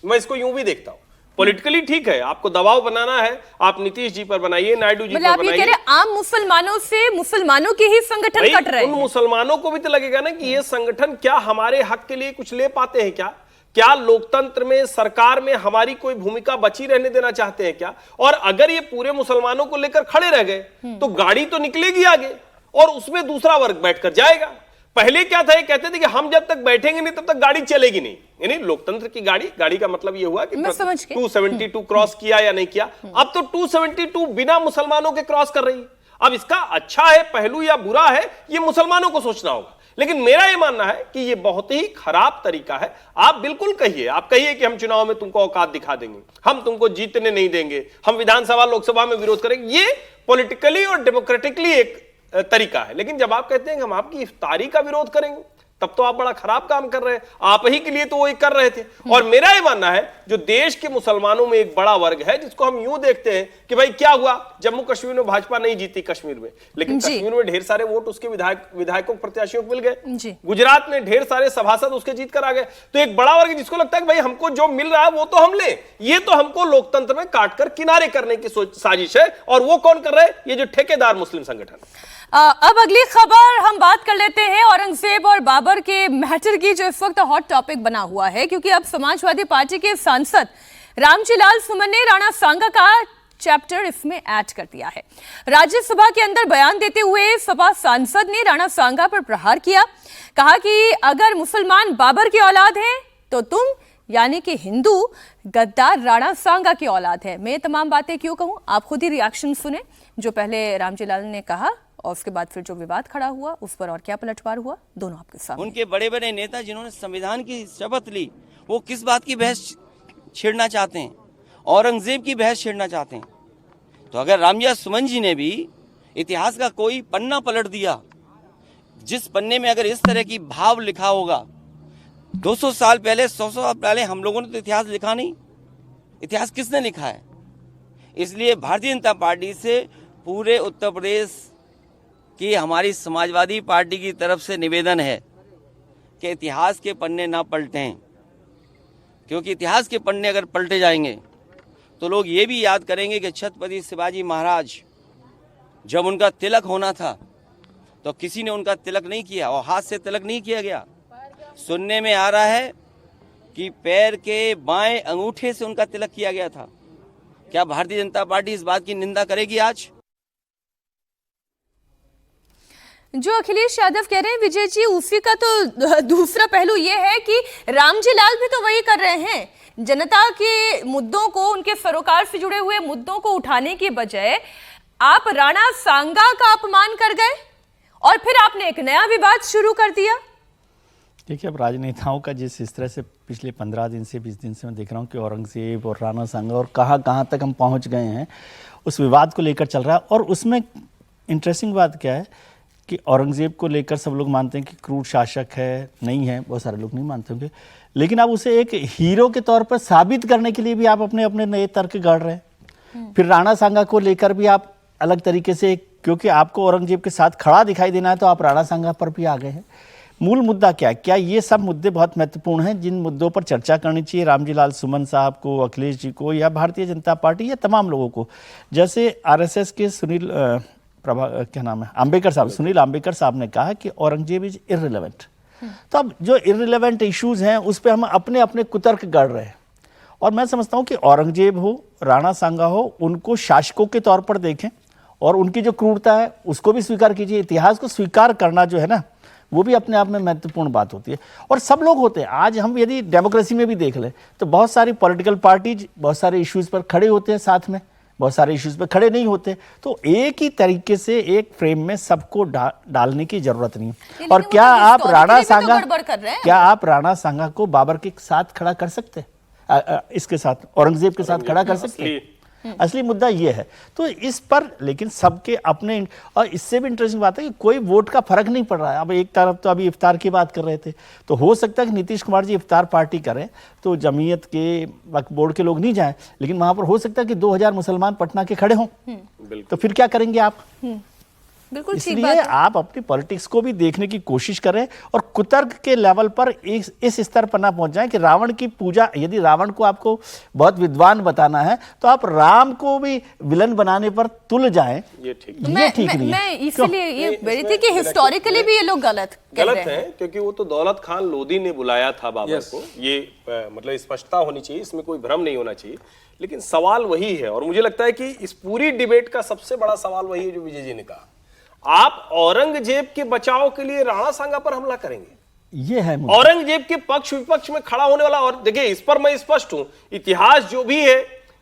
मैं इसको यूं भी देखता हूं, पॉलिटिकली ठीक है, आपको दबाव बनाना है, आप नीतीश जी पर बनाइए, नायडू जी पर बनाइए। आम मुसलमानों से मुसलमानों के ही संगठन कट रहे हैं। उन मुसलमानों को भी तो लगेगा ना कि ये संगठन क्या हमारे हक के लिए कुछ ले पाते हैं क्या लोकतंत्र में, सरकार में हमारी कोई भूमिका बची रहने देना चाहते हैं क्या? और अगर ये पूरे मुसलमानों को लेकर खड़े रह गए तो गाड़ी तो निकलेगी आगे और उसमें दूसरा वर्ग बैठकर जाएगा। पहले क्या था, ये कहते थे कि हम जब तक बैठेंगे नहीं तब तक गाड़ी चलेगी नहीं, यानी लोकतंत्र की गाड़ी का मतलब ये हुआ कि 272 क्रॉस किया या नहीं किया। अब तो 272 बिना मुसलमानों के क्रॉस कर रही है। अब इसका अच्छा है पहलू या बुरा है, ये मुसलमानों को सोचना होगा, लेकिन मेरा ये मानना है कि ये बहुत ही खराब तरीका है। आप बिल्कुल कहिए, आप कहिए कि हम चुनाव में तुमको औकात दिखा देंगे, हम तुमको जीतने नहीं देंगे, हम विधानसभा लोकसभा में विरोध करेंगे, ये पॉलिटिकली और डेमोक्रेटिकली एक तरीका है। लेकिन जब आप कहते हैं कि हम आपकी इफ्तारी का विरोध करेंगे, तब तो आप बड़ा खराब काम कर रहे हैं। आप ही के लिए तो वो एक कर रहे थे। और मेरा ये मानना है, जो देश के मुसलमानों में एक बड़ा वर्ग है जिसको हम यूं देखते हैं कि भाई क्या हुआ, जम्मू कश्मीर में भाजपा नहीं जीती कश्मीर में, लेकिन कश्मीर में ढेर सारे वोट उसके विधायकों प्रत्याशियों को मिल गए। गुजरात में ढेर सारे सभासद उसके जीत कर आ गए। तो एक बड़ा वर्ग जिसको लगता है कि भाई हमको जो मिल रहा है वो तो हम ले, ये तो हमको लोकतंत्र में काटकर किनारे करने की साजिश है। और वो कौन कर रहे हैं? ये जो ठेकेदार मुस्लिम संगठन। अब अगली खबर हम बात कर लेते हैं औरंगजेब और बाबर के मैटर की, जो इस वक्त हॉट टॉपिक बना हुआ है, क्योंकि अब समाजवादी पार्टी के सांसद रामजी लाल सुमन ने राणा सांगा का चैप्टर इसमें ऐड कर दिया है। राज्यसभा के अंदर बयान देते हुए सपा सांसद ने राणा सांगा पर प्रहार किया। कहा कि अगर मुसलमान बाबर की औलाद हैं तो तुम यानी कि हिंदू गद्दार राणा सांगा की औलाद है। मैं तमाम बातें क्यों कहूं, आप खुद ही रिएक्शन सुने, जो पहले रामजी लाल ने कहा और उसके बाद फिर जो विवाद खड़ा हुआ उस पर और क्या पलटवार हुआ, दोनों आपके सामने। उनके बड़े बड़े नेता जिन्होंने संविधान की शपथ ली, वो किस बात की बहस छेड़ना चाहते हैं? औरंगजेब की बहस छेड़ना चाहते हैं। तो अगर रामजी सुमन जी ने भी इतिहास का कोई पन्ना पलट दिया, जिस पन्ने में अगर इस तरह की भाव लिखा होगा, 200 साल पहले 100 साल पहले हम लोगों ने तो इतिहास लिखा नहीं। इतिहास किसने लिखा है? इसलिए भारतीय जनता पार्टी से पूरे उत्तर प्रदेश कि हमारी समाजवादी पार्टी की तरफ से निवेदन है कि इतिहास के पन्ने ना पलटें, क्योंकि इतिहास के पन्ने अगर पलटे जाएंगे तो लोग ये भी याद करेंगे कि छत्रपति शिवाजी महाराज जब उनका तिलक होना था तो किसी ने उनका तिलक नहीं किया और हाथ से तिलक नहीं किया गया। सुनने में आ रहा है कि पैर के बाएं अंगूठे से उनका तिलक किया गया था। क्या भारतीय जनता पार्टी इस बात की निंदा करेगी आज? जो अखिलेश यादव कह रहे हैं विजय जी, उसी का तो दूसरा पहलू ये है कि रामजी लाल भी तो वही कर रहे हैं। जनता के मुद्दों को, उनके सरोकार से जुड़े हुए मुद्दों को उठाने की बजाय आप राणा सांगा का अपमान कर गए और फिर आपने एक नया विवाद शुरू कर दिया। देखिए, अब राजनेताओं का इस तरह से पिछले 15 दिन से 20 दिन से मैं देख रहा हूँ कि औरंगजेब और राणा सांगा और कहाँ तक हम पहुँच गए हैं, उस विवाद को लेकर चल रहा है। और उसमें इंटरेस्टिंग बात क्या है कि औरंगजेब को लेकर सब लोग मानते हैं कि क्रूर शासक है, नहीं है, बहुत सारे लोग नहीं मानते होंगे, लेकिन आप उसे एक हीरो के तौर पर साबित करने के लिए भी आप अपने अपने नए तर्क गढ़ रहे हैं। फिर राणा सांगा को लेकर भी आप अलग तरीके से, क्योंकि आपको औरंगजेब के साथ खड़ा दिखाई देना है तो आप राणा सांगा पर भी आ गए हैं। मूल मुद्दा क्या है? क्या ये सब मुद्दे बहुत महत्वपूर्ण हैं जिन मुद्दों पर चर्चा करनी चाहिए रामजी लाल सुमन साहब को, अखिलेश जी को, या भारतीय जनता पार्टी या तमाम लोगों को? जैसे आरएसएस के अंबेडकर साहब, सुनील अंबेडकर साहब ने कहा कि औरंगजेब इज इररिलेवेंट। तो अब जो इररिलेवेंट इश्यूज हैं उस पर हम अपने अपने कुतर्क गढ़ रहे हैं। और मैं समझता हूं कि औरंगजेब हो, राणा सांगा हो, उनको शासकों के तौर पर देखें और उनकी जो क्रूरता है उसको भी स्वीकार कीजिए। इतिहास को स्वीकार करना जो है ना, वो भी अपने आप में महत्वपूर्ण बात होती है। और सब लोग होते हैं। आज हम यदि डेमोक्रेसी में भी देख लें तो बहुत सारी पॉलिटिकल पार्टीज बहुत सारे इश्यूज पर खड़े होते हैं, साथ में बहुत सारे इश्यूज पे खड़े नहीं होते। तो एक ही तरीके से एक फ्रेम में सबको डालने की जरूरत नहीं है। और क्या आप राणा सांगा को बाबर के साथ खड़ा कर सकते हैं, इसके साथ औरंगजेब के साथ खड़ा कर सकते हैं? असली मुद्दा ये है। तो इस पर लेकिन सबके अपने, और इससे भी इंटरेस्टिंग बात है कि कोई वोट का फर्क नहीं पड़ रहा है। अब एक तरफ तो अभी इफ्तार की बात कर रहे थे, तो हो सकता है कि नीतीश कुमार जी इफ्तार पार्टी करें तो जमीयत के वक्फ बोर्ड के लोग नहीं जाएं, लेकिन वहां पर हो सकता है कि 2000 मुसलमान पटना के खड़े हों। तो फिर क्या करेंगे आप? बिल्कुल। इसलिए आप अपनी पॉलिटिक्स को भी देखने की कोशिश करें और कुतर्क के लेवल पर इस स्तर पर ना पहुंच जाएं कि रावण की पूजा, यदि रावण को आपको बहुत विद्वान बताना है तो आप राम को भी विलन बनाने पर तुल जाएं, ये ठीक नहीं। मैं इसीलिए ये बड़ी थी कि हिस्टोरिकली भी ये लोग गलत हैं, क्योंकि वो तो दौलत खान लोधी ने बुलाया था बाबर को। ये मतलब स्पष्टता होनी चाहिए, इसमें कोई भ्रम नहीं होना चाहिए। लेकिन सवाल वही है, और मुझे लगता है कि इस पूरी डिबेट का सबसे बड़ा सवाल वही है जो विजय जी ने कहा। आप औरंगजेब के बचाव के लिए राणा सांगा पर हमला करेंगे? ये है मुद्दा। औरंगजेब के पक्ष विपक्ष में खड़ा होने वाला, और देखिए इस पर मैं स्पष्ट हूं, इतिहास जो भी है,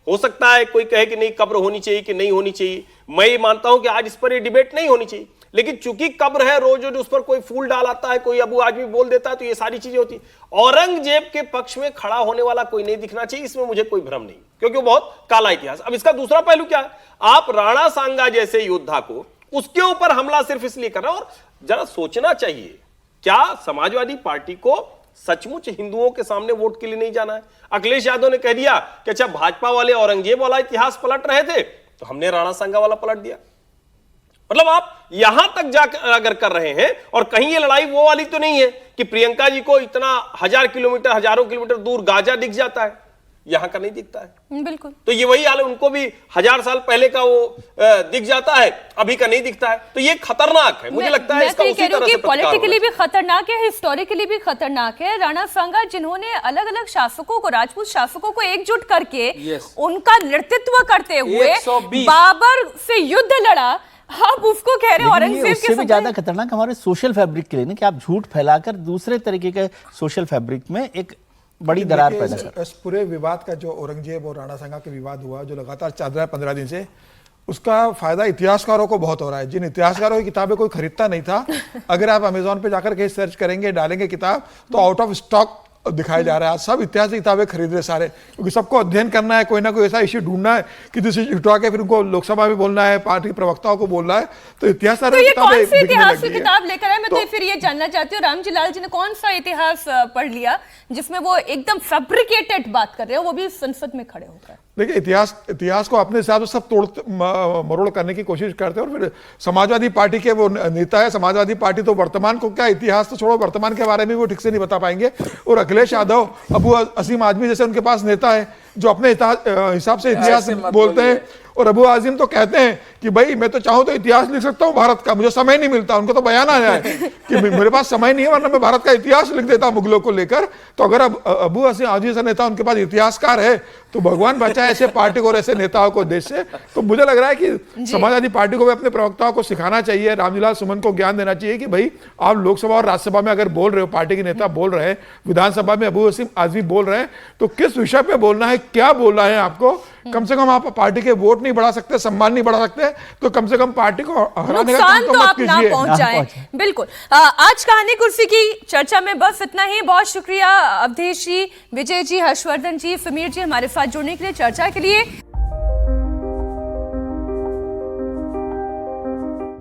हो सकता है कोई कहे कि नहीं कब्र होनी चाहिए कि नहीं होनी चाहिए, मैं ये मानता हूं कि आज इस पर ये डिबेट नहीं होनी चाहिए, लेकिन चूंकि कब्र है, रोज रोज उस पर कोई फूल डाल आता है, कोई अबू आदमी बोल देता है, तो ये सारी चीजें होती। औरंगजेब के पक्ष में खड़ा होने वाला कोई नहीं दिखना चाहिए, इसमें मुझे कोई भ्रम नहीं, क्योंकि वो बहुत काला इतिहास। अब इसका दूसरा पहलू क्या है, आप राणा सांगा जैसे योद्धा को उसके ऊपर हमला सिर्फ इसलिए कर रहे हैं। और जरा सोचना चाहिए, क्या समाजवादी पार्टी को सचमुच हिंदुओं के सामने वोट के लिए नहीं जाना है? अखिलेश यादव ने कह दिया कि अच्छा भाजपा वाले औरंगजेब वाला इतिहास पलट रहे थे, तो हमने राणा सांगा वाला पलट दिया। मतलब आप यहां तक जाकर अगर कर रहे हैं, और कहीं ये लड़ाई वो वाली तो नहीं है कि प्रियंका जी को इतना 1000 किलोमीटर, हजारों किलोमीटर दूर गाजा दिख जाता है, यहां का नहीं दिखता है। बिल्कुल। तो ये वही हाल है, उनको भी 1000 साल पहले का वो दिख जाता है, अभी का नहीं दिखता है। तो ये खतरनाक है, मुझे लगता है इसका उसी तरह से पॉलिटिकली भी खतरनाक है, हिस्टोरिकली भी खतरनाक है। राणा सांगा जिन्होंने अलग अलग शासकों को, राजपूत शासकों को एकजुट करके उनका नेतृत्व करते हुए बाबर से युद्ध लड़ा, आप उसको कह रहे हैं औरंगजेब उससे भी ज्यादा खतरनाक हमारे सोशल फैब्रिक के लिए, कि आप झूठ फैलाकर दूसरे तरीके के सोशल फैब्रिक में एक बड़ी दरार पैदा कर। इस पूरे विवाद का जो औरंगजेब और राणा सांगा के विवाद हुआ, जो लगातार चल रहा है 15 दिन से, उसका फायदा इतिहासकारों को बहुत हो रहा है। जिन इतिहासकारों की किताबें कोई खरीदता नहीं था, अगर आप अमेजोन पे जाकर के सर्च करेंगे, डालेंगे किताब, तो आउट ऑफ स्टॉक दिखाया जा रहा है। सब इतिहास की किताबें खरीद रहे सारे, क्योंकि सबको अध्ययन करना है, कोई ना कोई ऐसा इश्यू ढूंढना है कि जिसे उठा के फिर उनको लोकसभा में बोलना है, पार्टी प्रवक्ताओं को बोलना है। तो इतिहास तो ये कौन सी इतिहास की किताब लेकर आए? मैं तो फिर ये जानना चाहती हूँ, रामजी लाल जी ने कौन सा इतिहास पढ़ लिया जिसमें वो एकदम फैब्रिकेटेड बात कर रहे हो, वो भी संसद में खड़े होकर? देखिए, इतिहास को अपने हिसाब से सब तोड़ मरोड़ करने की कोशिश करते हैं। और फिर समाजवादी पार्टी के वो नेता है, समाजवादी पार्टी तो वर्तमान को क्या, इतिहास तो छोड़ो, वर्तमान के बारे में वो ठीक से नहीं बता पाएंगे। और अखिलेश यादव, अबू असीम आजमी जैसे उनके पास नेता है जो अपने हिसाब से इतिहास बोलते हैं। और अबू आजिम तो कहते हैं कि भाई मैं तो चाहूं तो इतिहास लिख सकता हूं भारत का, मुझे समय नहीं मिलता। उनको तो बयान आया है कि मेरे पास समय नहीं है, वरना मैं भारत का इतिहास लिख देता मुगलों को लेकर। तो अगर अबू आजिम जैसा नेता उनके पास इतिहासकार है, तो भगवान बचाए ऐसे पार्टी को और ऐसे नेताओं को देश से। तो मुझे लग रहा है कि समाजवादी पार्टी को भी अपने प्रवक्ताओं को सिखाना चाहिए, रामजी सुमन को ज्ञान देना चाहिए कि भाई आप लोकसभा और राज्यसभा में अगर बोल रहे हो, पार्टी के नेता बोल रहे हैं, विधानसभा में अबू असीम आजमी बोल रहे हैं, तो किस विषय पे बोलना है, क्या बोलना है आपको। कम से कम आप पार्टी के वोट नहीं बढ़ा सकते, सम्मान नहीं बढ़ा सकते, तो कम से कम पार्टी को हराने का काम तो मत कीजिए। पहुंचाएं। बिल्कुल। आज कहानी कुर्सी की चर्चा में बस इतना ही। बहुत शुक्रिया अवधेश जी, विजय जी, हर्षवर्धन जी, समीर जी हमारे साथ जुड़ने के लिए, चर्चा के लिए।